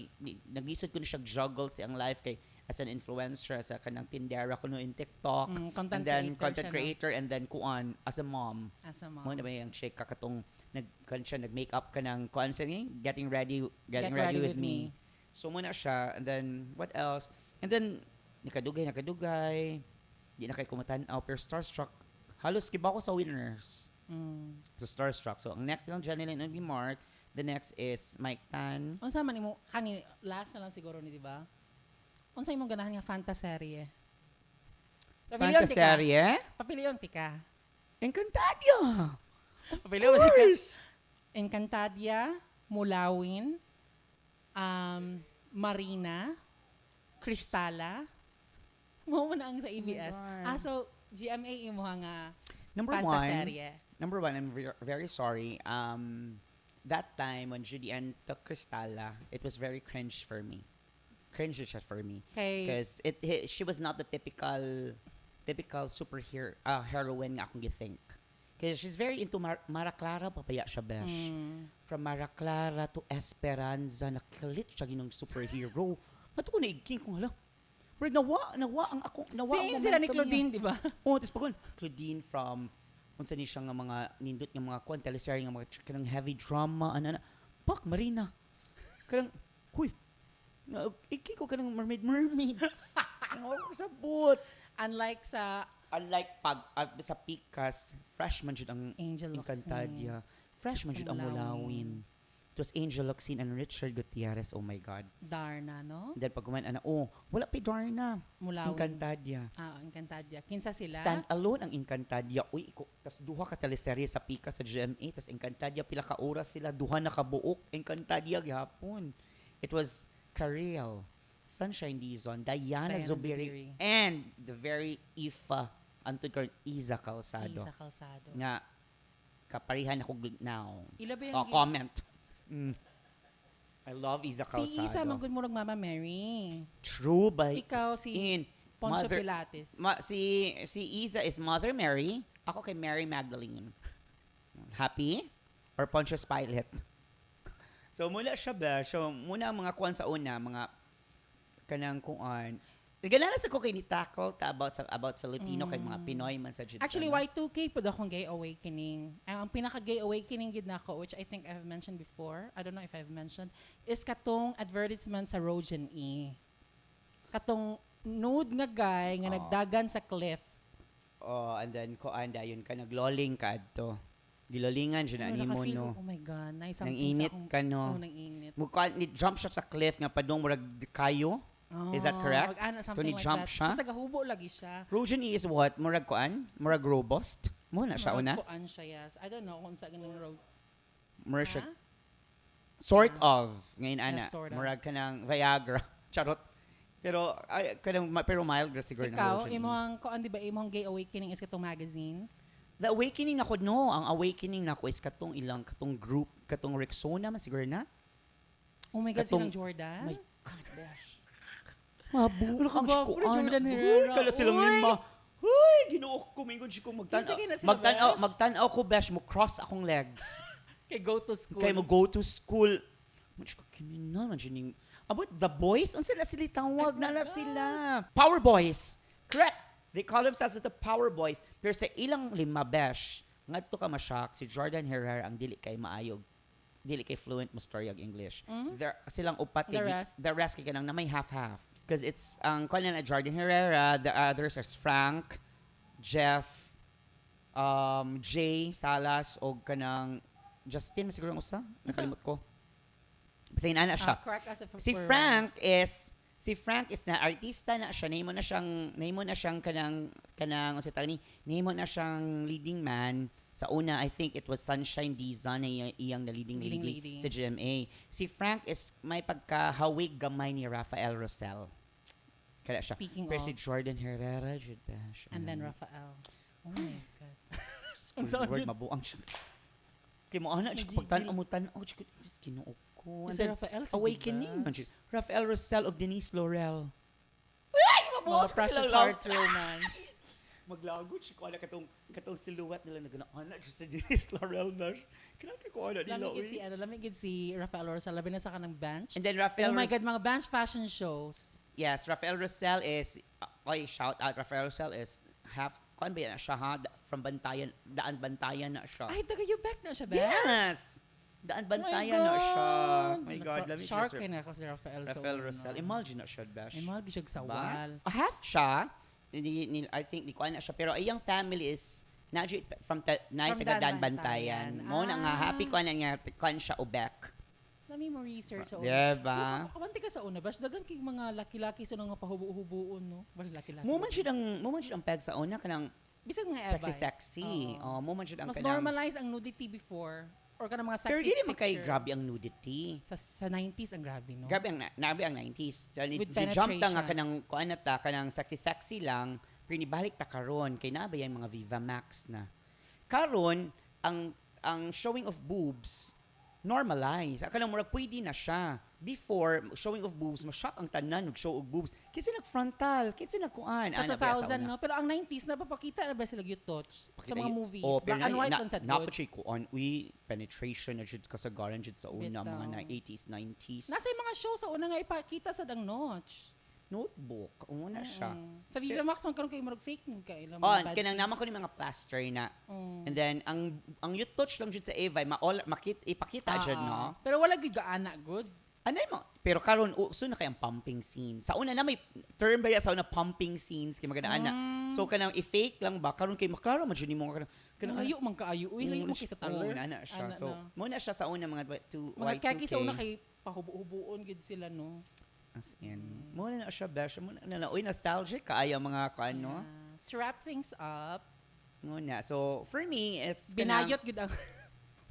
naglisod ko na siya juggle siyang life kay as an influencer, as a kanang tindera ko no in TikTok. Content and then creator content siya, no? creator, and then kuan, as a mom. As a mom. Mo na ba yung chick kakatong nag-makeup ka ng kuan sa ni? Getting ready with me. So muna siya, and then what else? And then nakadugay. Di na kay kumatan-aw pero Starstruck. Halos kiba ko sa winners. So Starstruck. So ang next lang Janeline and Mark. The next is Mike Tan. Unsa man imo last na lang siguro ni, di ba? Unsa imong ganahan nga fantaserye? Fantaserye? Papiliyon ti ka. Encantadia! Papiliyon Of ti ka. course! Encantadia, Mulawin, Marina, Cristala. Mo na ang sa ABS. God. So GMA imo nga Number fantaserye. one, I'm very sorry. That time when Julian took Cristala, it was very cringe for me. Cringe siya for me. Kay Because she was not the typical superhero heroine nga akong githink. Because she's very into Mara Clara, papaya siya, besh. From Mara Clara to Esperanza, nakilit siya ginong superhero. Matuko na igking kung hala, Pero nawa ang ako, nawa ang Same sila ni momentum Claudine, di ba? niya. Oh, tapos pag Claudine from, unsa ni siya nga mga, nindot nga mga kwan, teleserye nga mga, kanang heavy drama, ano. Pak, Marina. Kanang, huy, iki ko kanang mermaid. Ano ako sabot. Unlike sa Unlike sa Pikas, freshman jud ang Angel Encantadia. Freshman Sa jud ang Mulawin. It was Angel Locsin and Richard Gutierrez. Oh my God. Darna, no? And then pag kumain, wala pa Darna. Mulawin. Encantadia. Encantadia. Kinsa sila? Stand alone ang Encantadia. Uy, tas duha ka teleserye sa Pikas sa GMA. Tas Encantadia, pila ka oras sila. Duha na kabuok. Encantadia gihapon. It was Karel, Sunshine Dizon, Diana Zubiri, and the very Ifa Antod karon Iza Calzado. Isa Calzado. Nga kaparihan ako now. Ila ba yung Comment. I love Iza Calzado. Si Isa manggod mo Mama Mary. True by Ikaw si in Poncio Mother- Pilates. si Iza is Mother Mary. Ako kay Mary Magdalene. Happy? Or Pontius Pilate? So muna siya ba? So muna ang mga kuan sa una, mga kanang kuan. Ganana sa ko kay ni tackle ta about Filipino kay mga Pinoy man sa jud. Actually, Y2K po akong gay awakening. Ang pinaka-gay awakening gid nako, which I think I've mentioned before, I don't know if I've mentioned, is katong advertisement sa Rogen E. Katong nude nga guy nga nagdagan sa cliff. Oh, and then kuan dayon ka nagloling ka adto. Gilolingan jud na nimo nakafeel no. ko, oh my God, na isang Nang init ka no. nang init. Mukha ni jump siya sa cliff nga padung murag kayo. Is that correct? Mag-ana, So, something like ni-jump that. siya? Basta gahubo lagi siya. Rogen E is what? Murag kuan? Murag robust? Muna siya una? Kuan siya, yes. I don't know kung sa ganung road. Murag siya Ha? sort of ngayon ana. Yes, sort of. Murag ka ng Viagra. Charot. Pero pero mild ra siguro ng Ikaw, Rogen E. imong kuan di ba imong gay awakening is katong magazine? The awakening nako no, ang awakening nako is katong group, katong Rexona man siguro na. Oh my God, Katong- silang Jordan? My God, besh. Mabuo ka ang ba? ko Puro Jordan Herrera. Kala silang Uy! lima. Huy, ginuo ko mingon si ko Kinsa gina sila, besh? magtanaw ko besh mo cross akong legs. Kay go to school. Kay mo go to school. Much ko kininal man sining. About the boys, unsa na sila tawag na sila. Power Boys. Correct. They call themselves the Power Boys. Pero sa ilang lima besh, ngadto ka ma-shock si Jordan Herrera ang dili kay maayog. Dili kay fluent mo story og English. Silang upat kay The rest kay kanang na may half-half. Because it's ang kuan na Jordan Herrera, the others are Frank, Jeff, Jay Salas og kanang Justin siguro ang usa. Nakalimot ko. Basta inana siya. Correct us if Si we're Frank is na artista na siya. Nahimo na siyang kanang unsa tawag ni? Nahimo na siyang leading man. Sa una, I think it was Sunshine Dizon na iyang na leading lady sa GMA. Si Frank is may pagkahawig gamay ni Rafael Rosel. Kaya siya. Speaking Pero of, si Jordan Herrera, Jude Bash. and then Rafael. Oh my God. Ang saan word, yun? mabuang siya. Kaya mo, ana, siya pagtanaw mo tanaw, siya kinuok ko. And Si then, Rafael, si awakening. Dibash. Rafael Rosel o Denise Laurel. Mga Precious Hearts romance. Maglagot siya ko ana katong silhouette nila na ana siya sa Denise Laurel na. Kinakay ko ana nila. Lamig gid si Rafael Rosal, labi na sa kanang bench. And then Rafael Oh my God, mga bench fashion shows. Yes, Rafael Rosel is shout out Rafael Rosel is half kuan ba yan siya ha from Bantayan, Daan Bantayan na siya. Ay, taga-Ubec na siya, bench? Yes. Daan Bantayan na siya. My God, let me Shark just na ako si Rafael. Rafael Rosel. Imagine na siya, Bash. Imagine siya sa Ba? wall. Half siya, I think ni kuan na siya pero iyang family is from From taga Dan Dan Bantayan. Bantayan. Mo na nga happy kuan na nga kuan siya ubek. Lami mo research sa Diba? Kamanti ka sa una, Bash. Dagan kay mga laki-laki sa nga pahubo-hubuon, no? Bali laki-laki. Mo man siya ang peg sa una kanang Bisag mga ebay. sexy. Oo. Mo man siya ang Mas kanang normalize ang nudity before or kanang mga sexy pero di naman kay pictures. grabe ang nudity. Sa 90s ang grabe, no? Grabe ang 90s. So, With jump ta nga penetration. kanang kuan na ta kanang sexy lang pero nibalik ta karon kay naa ba yan mga Viva Max na. Karon ang showing of boobs normalize. Akala mo pwede na siya. Before, showing of boobs, ma-shock ang tanan mag-show of boobs. Kasi nag-frontal, kasi nagkuan. Sa 2000, no? Pero ang 90s, napapakita na ba sila yung touch sa mga movies? Oh, Black and white man sa touch. Napachay ko on, penetration na jud kasagaran jud sa una, Bitaw. mga 80s, 90s. Nasa yung mga show sa una nga ipakita sa dang notch. notebook. Una siya. Sa Visa Max, man karon kay murag fake mo kay ilang Oh, mga bad kanang naman ko seeds. ni mga plaster na. Mm. And then ang you touch lang jud sa Eva, ipakita jud no. Pero wala gyud gaana good. Anay mo, pero karon uso na kay ang pumping scene. Sa una na may term ba ya sa una pumping scenes kay magana ana. So kanang i-fake lang ba karon kay maklaro man jud nimo kanang Layo man kaayo. Uy, layo mo kay sa taler. ana siya. Ana So na. mo na siya sa una mga Mga Y2K. kaki sa una kay pahubo-hubuon gid sila no. As in, mo na siya besh mo na uy nostalgic kaayo mga kaano. Yeah. To wrap things up, Nguna. So for me it's binayot gid ang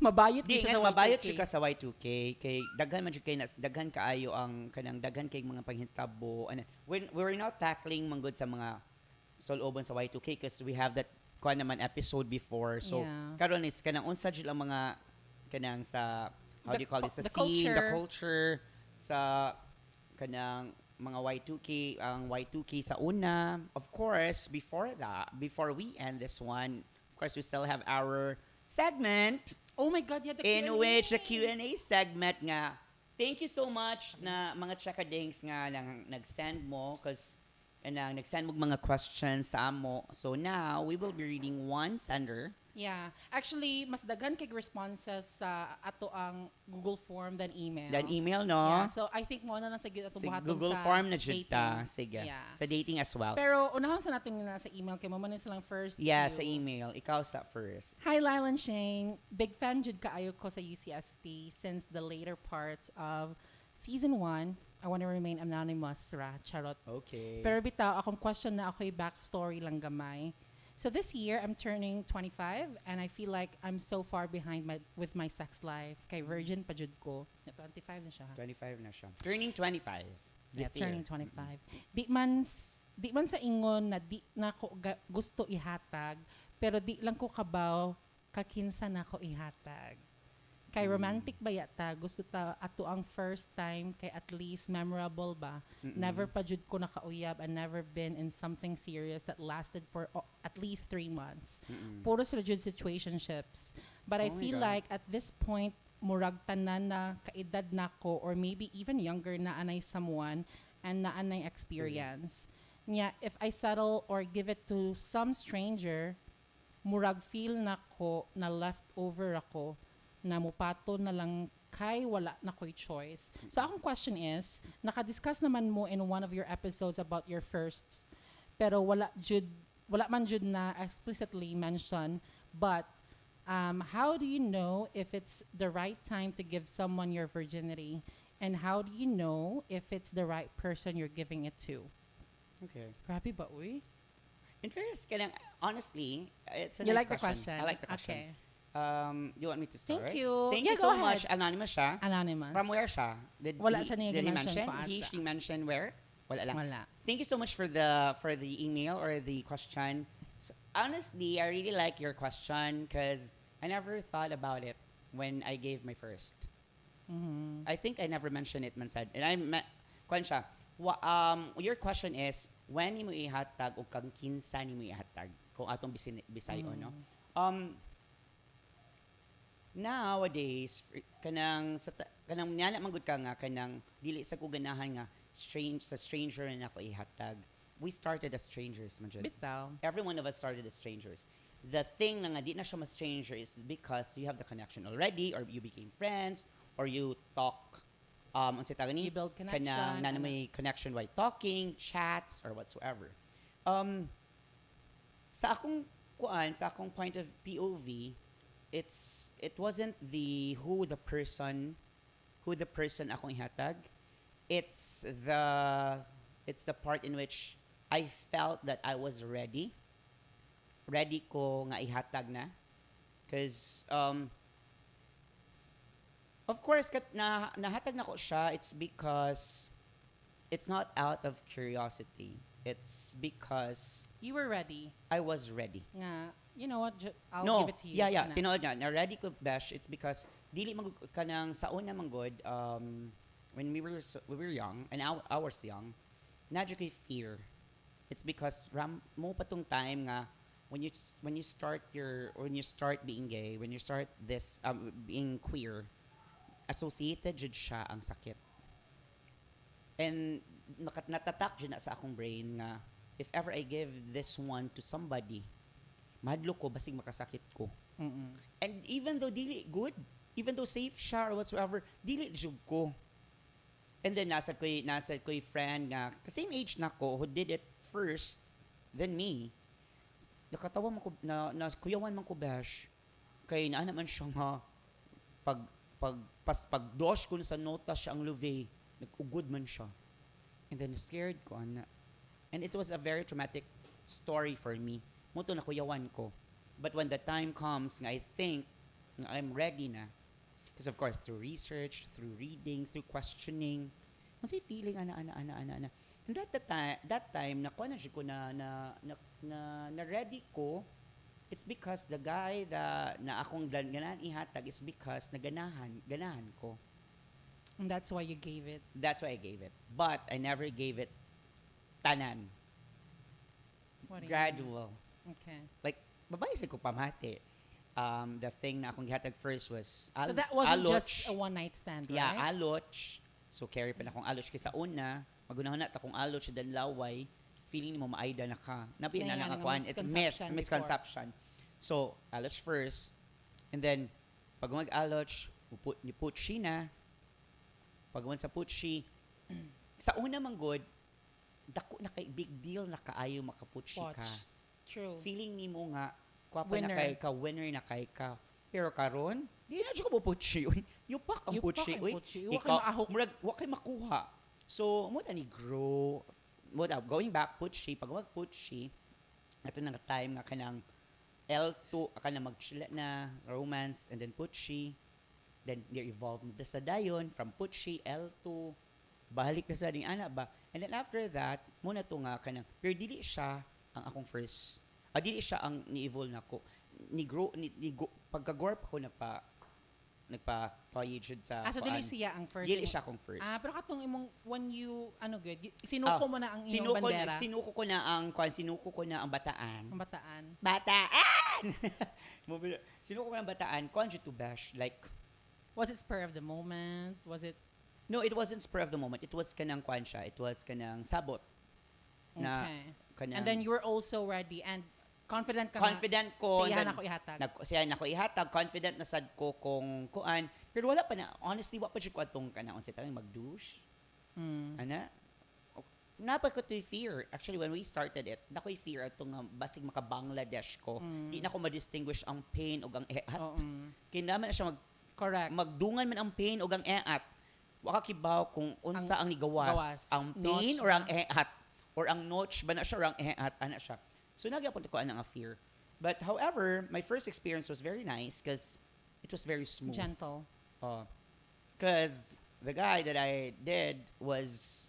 mabayot Di gid nga siya sa mabayot Y2K. siya ka sa Y2K kay daghan man jud kay daghan kaayo ang kanang daghan kay mga panghitabo and when we're now tackling manggod sa mga solobon sa Y2K because we have that kuan naman episode before so Yeah. karon is kanang unsa jud ang mga kanang sa how do you call this sa The scene the culture. culture sa kanang mga Y2K ang Y2K sa una of course before we end this one of course we still have our segment Oh my God, yeah, the in Q&A. which the Q&A segment nga thank you so much na mga chakadings nga lang nag-send mo because nag-send mo mga questions sa amo so now we will be reading one sender Yeah. Actually, mas daghan kay responses sa ato ang Google form than email. then email no Yeah, so I think mo na lang sa gyud ato si buhaton Google sa form na jud ta dating. sige Yeah. sa dating as well Pero unahon sa natin na sa email kay mo man silang first. yeah view. sa email ikaw sa first Hi Lylan Shane, big fan jud kaayo ko sa UCSP since the later parts of season 1. I want to remain anonymous ra, charot. okay Pero bitaw, akong question na ako'y backstory lang gamay. So this year, I'm turning 25 and I feel like I'm so far behind with my sex life. Kay virgin pa jud ko. Na 25 na siya. 25 na siya turning 25 Yeah, this turning year 25. Di man sa ingon na di na ko gusto ihatag, pero di lang ko kabaw kakinsa na ko ihatag. Kay romantic ba yata, gusto ta ato ang first time kay at least memorable ba. Never pa jud ko nakauyab and never been in something serious that lasted for at least 3 months. Puro sila jud situationships. But I Oh my feel God. like at this point murag tanan na kaedad nako or maybe even younger na anay someone and na anay experience. Nya if I settle or give it to some stranger, murag feel nako na leftover ako na mupato na lang kay wala na ko'y choice. So akong question is, nakadiscuss naman mo in one of your episodes about your firsts, pero wala man jud na explicitly mention, but how do you know if it's the right time to give someone your virginity? And how do you know if it's the right person you're giving it to? okay Grabe ba, uy? in fairness kanang honestly it's a You nice like the question? I like the question Okay. You want me to start? Thank you. Thank Yeah, you so go much. ahead. Anonymous siya. Anonymous. From where siya? Wala siya niya did he mention mention? kung He, asa. she mentioned where? Wala lang. Wala. Thank you so much for the email or the question. So, honestly, I really like your question because I never thought about it when I gave my first. I think I never mentioned it man said. And kwan siya. Your question is when mo ihatag o kang kinsa nimo ihatag kung atong Bisayo no. Nowadays kanang niana manggod ka nga kanang dili sa ko ganahan nga stranger na ako ihatag. We started as strangers man jud. Bitaw. Every one of us started as strangers. The thing na nga di na siya mas stranger is because you have the connection already or you became friends or you talk unsa tawag ni You build connection, kanang na ano. may connection while talking, chats or whatsoever. Sa akong point of POV, it wasn't who the person akong ihatag. It's the part in which I felt that I was ready. Ready ko nga ihatag na. Because of course nahatag na ko siya, it's because it's not out of curiosity. It's because You were ready. I was ready. Nga, you know what? I'll No, give it to you. yeah, Na. tinuod na ready ko bash. It's because dili magud kanang sa una manggod when we were young and I was young, nadyo kay fear. It's because mo patong time nga when you start being gay, when you start this being queer, associated jud siya ang sakit. And natatak dyan na sa akong brain nga, if ever I give this one to somebody, mahadlo ko, basig makasakit ko. Mm-mm. And even though dili good, even though safe siya or whatsoever, dili jud ko. And then nasad ko'y friend nga, the same age na ko, who did it first than me. Nakatawa man ko, na kuyawan man ko bash. Kay naa naman siya nga, pag dosh ko na sa nota siya ang luve, nag-ugod man siya. And then scared ko, ana. And it was a very traumatic story for me. Muto na kuyawan ko. But when the time comes, nga I think nga I'm ready na. Because of course, through research, through reading, through questioning, ano feeling, ana. And that time, nakuha na siya ko na ready ko, it's because the guy na akong ganahan ihatag is because ganahan ko. And that's why you gave it. That's why I gave it. But I never gave it tanan. What do you Gradual. mean? Okay. Like, babae sa ko pamati. The thing na akong gihatag first was So that wasn't aloch. just a one-night stand, right? Yeah, aloch. So, carry pa na akong aloch kaysa una. Magunahon na akong aloch dan laway. Feeling mo maayda na ka. Nabi na Kaya nga, nakakuan. It's misconception misconception. So, aloch first. And then, pag mag-aloch, ni putshi na. Pag sa putshi, sa una man good, dako na kay big deal na kaayo makaputshi ka. Watch. True. Feeling ni mo nga, kwapa Winner. na kay ka, winner na kay ka. Pero karon, di na siya ko putshi. Yupak ang Yupak putshi. ang Uy, putshi. Wa kay maahok. Wa kay makuha. So, mo ni grow. Going back, putshi, pag mag-putshi, ito na time nga kanang L2, aka na mag-chila na, romance, and then putshi. Then, they-evolve na sa dayon, from putshi, L2, balik na sa ding ana ba. And then after that, muna to nga kanang, pero dili siya ang akong first, dili siya ang ni-evolve na ko. Pagka-gorp ko nagpa-toy jud sa So dili siya ang first. Dili imong- siya akong first. Pero katong imong, when you, sinuko mo na ang inyong bandera. Sinuko ko na ang bataan. Ang bataan. Bataan! Sinuko ko na ang bataan, conjure to bash, like, Was it spur of the moment? Was it, no, it wasn't spur of the moment. It was kanang kwan siya. It was kanang sabot. Na, okay. kanang, And then you were also ready and confident ka confident ko. Sa and iyan then, ako ihatag. Siya na ko ihatag. Confident na sad ko kung kuan. Pero wala pa na. Honestly, wala pa siya ko atong kanang. Unsay tawag mag-douche. Ana? Napa ko to fear. Actually, when we started it, nako'y fear atong basig maka-Bangladesh ko. Di na ko ma-distinguish ang pain o ang eat. Kinaman na siya Correct. magdungan man ang pain o ang eat. Waka kibaw kung unsa ang nigawas. gawas. Ang pain Notch or ang ba? eat. Or ang notch ba na siya or ang eat. Ana siya. So, nagyapon ko ang fear. But however, my first experience was very nice because it was very smooth. Gentle. Because the guy that I did was,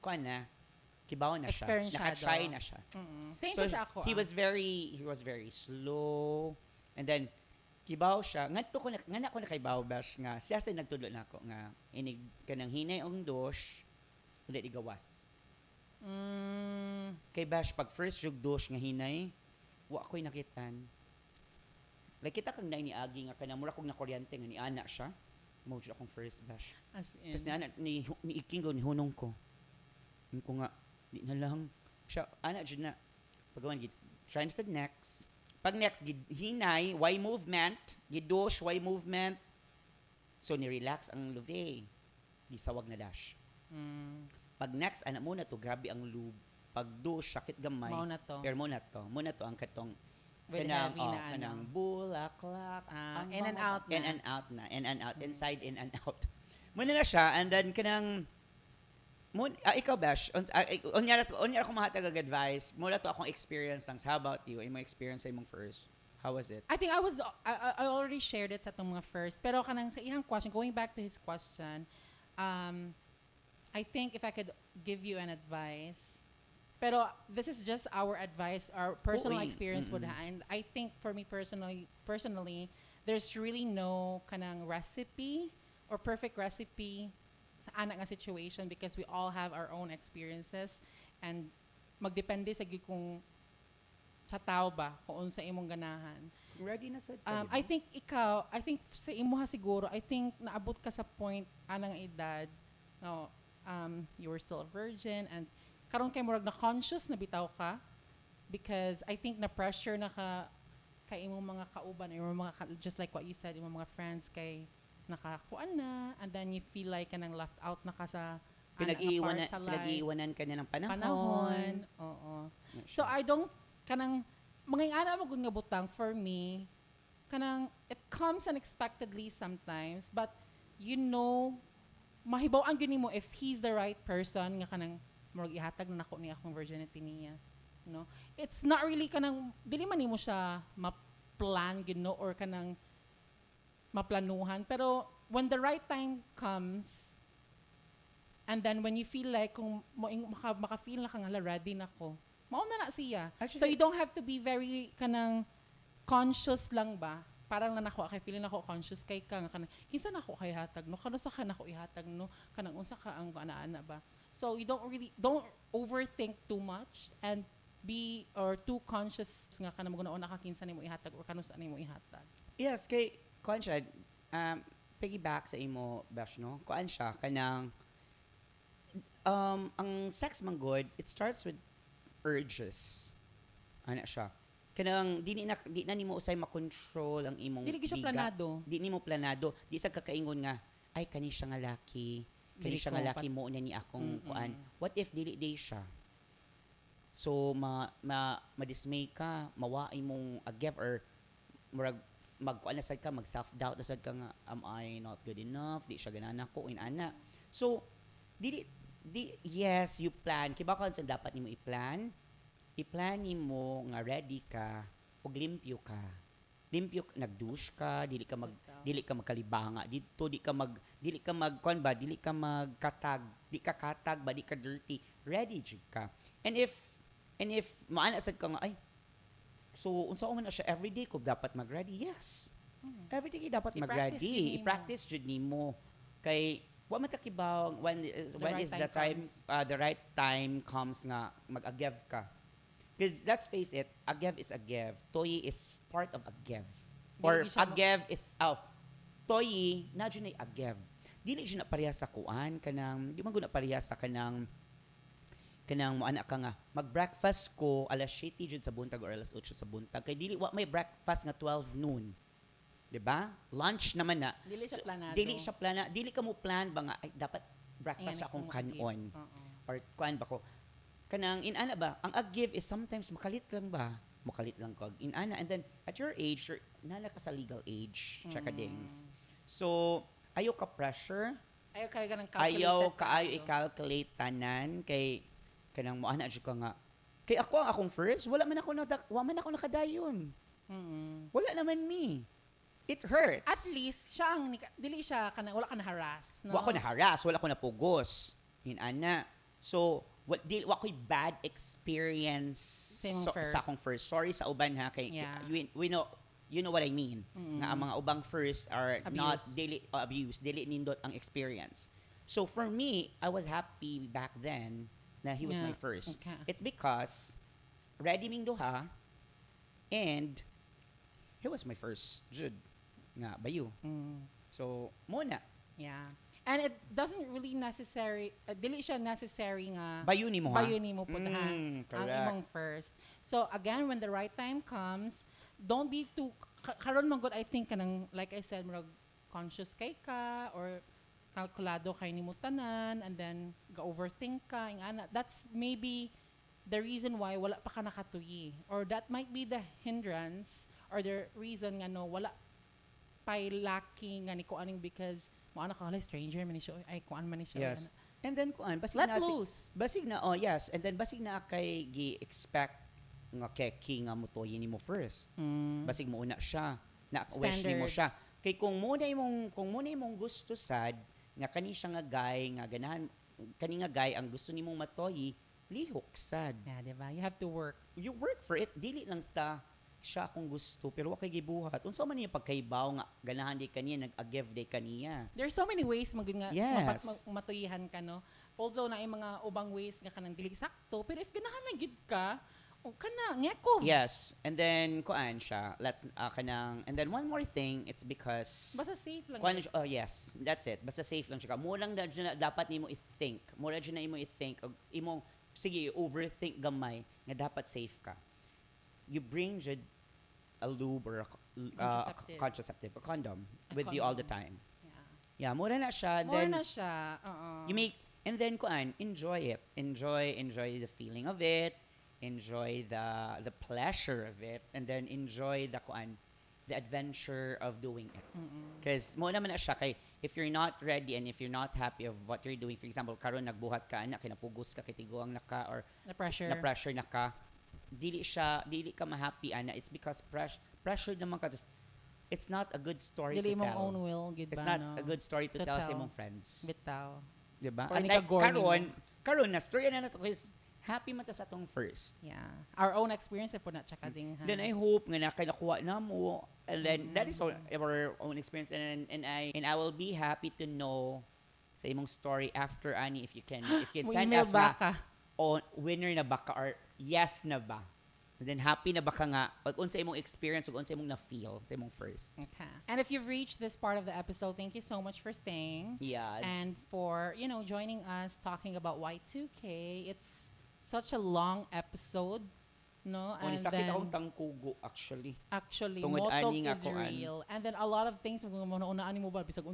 kuan na, kibaw na siya. Experienceado. Naka-try na siya. Same So, sa ako. he was very slow. And then, kibaw siya. Nga ko na kay Bash nga, siya sa nagtudlo na ako nga, inig kanang hinay ang dosh, ulit igawas. Kay Bash, pag first jug dosh nga hinay, wa ko'y nakitan. Like, kita kang ni Agi nga kanang mura kong nakuryante nga ni Ana siya. Mo jud akong first Bash. As in. Tapos ni Ana, ni Ikingo, ni Hunong ko. Yung ko nga, di na lang. Siya, Ana jud na. Pagawan, try instead next. Pag next, hinay, Y movement, gidosh, Y movement. So, ni-relax ang luve. Gisawag na dash. Pag next, anak muna to, grabe ang lube. Pag dosh, sakit gamay. Mao na to. Pero muna to, ang katong, With kanang, heavy na kanang ano. bulaklak. In and out na. In and out na. In and out. Inside, in and out. Muna na siya, and then kanang, ikaw, Bash, unyara ko mahatag advice. Mula to akong experience lang. How about you? Imong experience sa imong first? How was it? I think I already shared it sa itong mga first. Pero kanang sa iyang question, going back to his question, I think if I could give you an advice, pero this is just our advice, our personal experience with her. And I think for me personally, there's really no kanang recipe or perfect recipe sa anak nga situation because we all have our own experiences and magdepende sa gyud kung sa tao ba kung unsa imong ganahan. Ready na sa I think sa imuha siguro, I think naabot ka sa point anang edad. No, you were still a virgin and karon kay murag na conscious na bitaw ka because I think na pressure na ka kay imong mga kauban or just like what you said, imong mga friends kay nakakuan na and then you feel like kanang left out na ka sa Pinag-iiwanan, part sa life. pinag-iiwanan ka na ng panahon. Panahon. Oo. So I don't kanang mga ana mo gud nga butang for me kanang it comes unexpectedly sometimes but you know mahibaw-an gyud nimo if he's the right person nga kanang murag ihatag na nako ni akong virginity niya. No? It's not really kanang dili man nimo siya ma-plan gyud no or kanang maplanuhan pero when the right time comes and then when you feel like kung maka-feel na kang hala ready na ko mao na siya. Actually, So you don't have to be very kanang conscious lang ba? Parang na nako kay feeling nako conscious kay ka nga kanang kinsa nako kay hatag no kano sa ka nako ihatag no kanang unsa ka ang ana-ana ba. So you don't overthink too much and be or too conscious nga kanang maguna na ka kinsa nimo ihatag or kano sa nimo ihatag. yes, kay Concha, piggyback sa imo, Besh, no? Kuan siya, kanang, ang sex man good, it starts with urges. Ano siya? Kanang, di na nimo usay makontrol ang imong Dili gyud siya biga. planado. Di nimo planado. Di sa kakaingon nga, ay, kani siya nga laki. Kani Dili siya ko nga laki mo na ni akong Mm-mm. kuan. What if dili day siya? So, ma-dismay ka, mawaay mong agyev or murag magkuan na sad ka, mag-self-doubt na sad ka nga, am I not good enough? Di siya ganana ko, inana. So, yes, you plan. Kiba ka sa dapat nimo i-plan? I-plan nimo nga ready ka ug limpyo ka. Limpyo, nag-douche ka, dili ka magkalibanga dito, dili ka magkatag, di ka katag ba, di ka dirty, ready jud ka. And if maana sad ka nga ay so unsa man na siya everyday ko dapat mag-ready, yes. Everyday ka dapat I-practice mag-ready, gid nimo. i-practice jud nimo kay wa man ta kibaw when right is time the time comes. the right time comes nga mag-agyev ka. Because let's face it, agyev is agyev. Toyi is part of agyev. Or Dili siya agyev is, toyi, na dyan ay agyev. Dili dyan na pareha sa kuan, di man guna pareha sa kanang mo anak ka nga, mag-breakfast ko alas 7 dyan sa buntag or alas 8 sa buntag. Kay dili, wa may breakfast nga 12 noon. Diba? Lunch naman na. Dili siya planado. Dili ka mo plan ba nga, ay, dapat breakfast Ayan, akong kung kanon. mag-give. Oo. Or kuan ba ko, kanang inana ba, ang ag-give is sometimes makalit lang ba? Makalit lang ko. Inana, and then at your age, nana ka sa legal age, chakadings. So, ayaw ka pressure, Ayaw kayo ganang ayaw calculated. kaayo i-calculate tanan, kay, kanang mo ana ka nga, kay ako ang akong first, wala man ako nakadayon. Mm-mm. Wala naman me. It hurts. At least siya ang dili siya kanang wala ka na harass, no? Wa ko na harass, wala ko na pugos. Inana. So, wa ko'y bad experience Sa imong first. sa akong first. Sorry sa uban ha kay Yeah. we know you know what I mean. Nga ang mga ubang first are not Abuse. daily abuse, dili nindot ang experience. So for me, I was happy back then na he was Yeah. my first. Okay. It's because ready ming duha and he was my first jud nga bayu. Mm. So muna Yeah. And it doesn't really dili siya necessary nga bayu ni mo ha. bayo nimo putahan ang correct. imong first. So again, when the right time comes, don't be too karon man gud I think kanang like I said murag conscious kay ka or kalkulado kay nimo tanan and then ga-overthink ka ingana. That's maybe the reason why wala pa ka nakatuyi or that might be the hindrance or the reason nga no wala pay lacking nga ni kuaning because mo ana ka stranger man ni siya ay kuan man ni siya. Yes. And then kuan basig Let na loose. basig na yes, and then basig na kay gi-expect nga keki nga mutoyin nimo first. Mm. Basig mo una siya, na wish nimo siya. Kay kung muna imong gusto sad nga kani siya nga guy nga ganahan kani nga guy ang gusto nimong matoyi, lihok sad. Yeah, diba? You have to work. You work for it, dili lang ta siya akong gusto pero wa kay gibuhat. Unsa man niya pagkaibaw nga ganahan di kaniya nag-give day kaniya. There's so many ways magud nga Yes. matuyihan ka no. Although na mga ubang ways nga kanang dili sakto, pero if ganahan na gid ka Oh, kana, ngeko. Yes. And then, kuan siya. And then one more thing, it's because... Basta safe lang. Kuan yun. siya- oh, yes. That's it. Basta safe lang siya. Mura lang dapat nimo i-think. Mura dyan na imo i-think. Sige, overthink gamay nga dapat safe ka. You bring jud a lube or a contraceptive, a condom A with you all the condom. time. Yeah. Yeah, mura na siya. More Then, na siya. Oo. you make, and then kuan, enjoy it. Enjoy the feeling of it. Enjoy the pleasure of it. And then enjoy the kuan, the adventure of doing it. Because mo naman na siya kay if you're not ready and if you're not happy of what you're doing, for example, karon nagbuhat ka na kinapugos ka kitiguang naka or Na pressure. na pressure na ka, dili ka ma-happy ana. It's because pressure naman ka. It's not a good story Dili to mong tell. own will, good It's ba, not no? a good story to To tell sa tell. imong friends. Bitaw. Diba? Or And ni like, ka-gore karon na story na nato is happy man ta sa atong first. Yeah. Our own experience po na tsaka ding. Then I hope nga nakuha na mo, and then that is our own experience, and I will be happy to know sa imong story after ani if you can Mo send email us ba nga ka? on winner na ba ka or yes na ba. And then happy na ba ka nga pag unsa imong experience ug unsa imong na feel sa imong first. Okay. And if you've reached this part of the episode, thank you so much for staying. Yes. And for, joining us talking about Y2K. It's such a long episode, no? Ni And sakit then, akong tangkugo actually. actually, tungod motog ani nga is kuan. real. And then a lot of things, una-unaan mo ba, bisag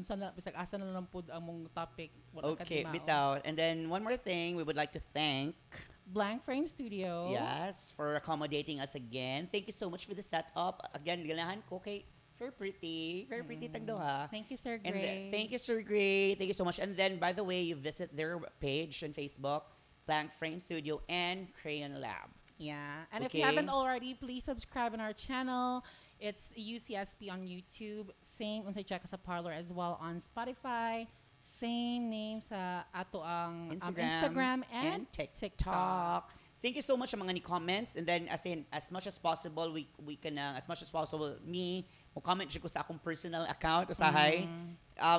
asa na lang po ang mong topic. Wala ka Okay, di mao. bitaw. And then one more thing, we would like to thank Blank Frame Studio. yes for accommodating us again. Thank you so much for the setup. Again, ganahan ko kay very pretty tag duha. Thank you, Sir And Gray. thank you, Sir Gray. Thank you so much. And then, by the way, you visit their page on Facebook, Blank Frame Studio and Crayon Lab. Yeah. And if you Okay. haven't already, please subscribe on our channel. It's UCSP on YouTube. Same on check us a Parlor as well on Spotify. Same name sa ato ang Instagram and TikTok. Thank you so much sa mga ni comments, and then as much as possible we can as much as possible mo comment ko sa akong personal account usahay.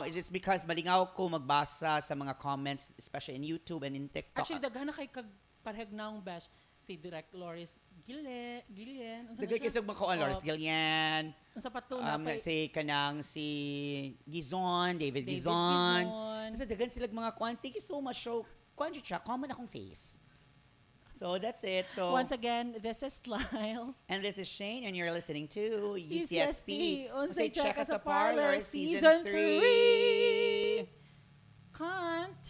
It's just because malingaw ko magbasa sa mga comments especially in YouTube and in TikTok. Actually, daghan na kay kag parehagnaong bash si Direct Loris Gillian. Unsa na Dagay siya? kasi mga Lawrence Oh, Gillian, unsa pa to na pa si Gizon, David Gizon. Kasi daghan sila mga kuan. Thank you so much. So, kuan siya, comment akong face. So, that's it. So, Once again, this is Lyle. and this is Shane, and you're listening to UCSP. Unsay Check Check Us Us a Parlor, Season Season 3. Can't.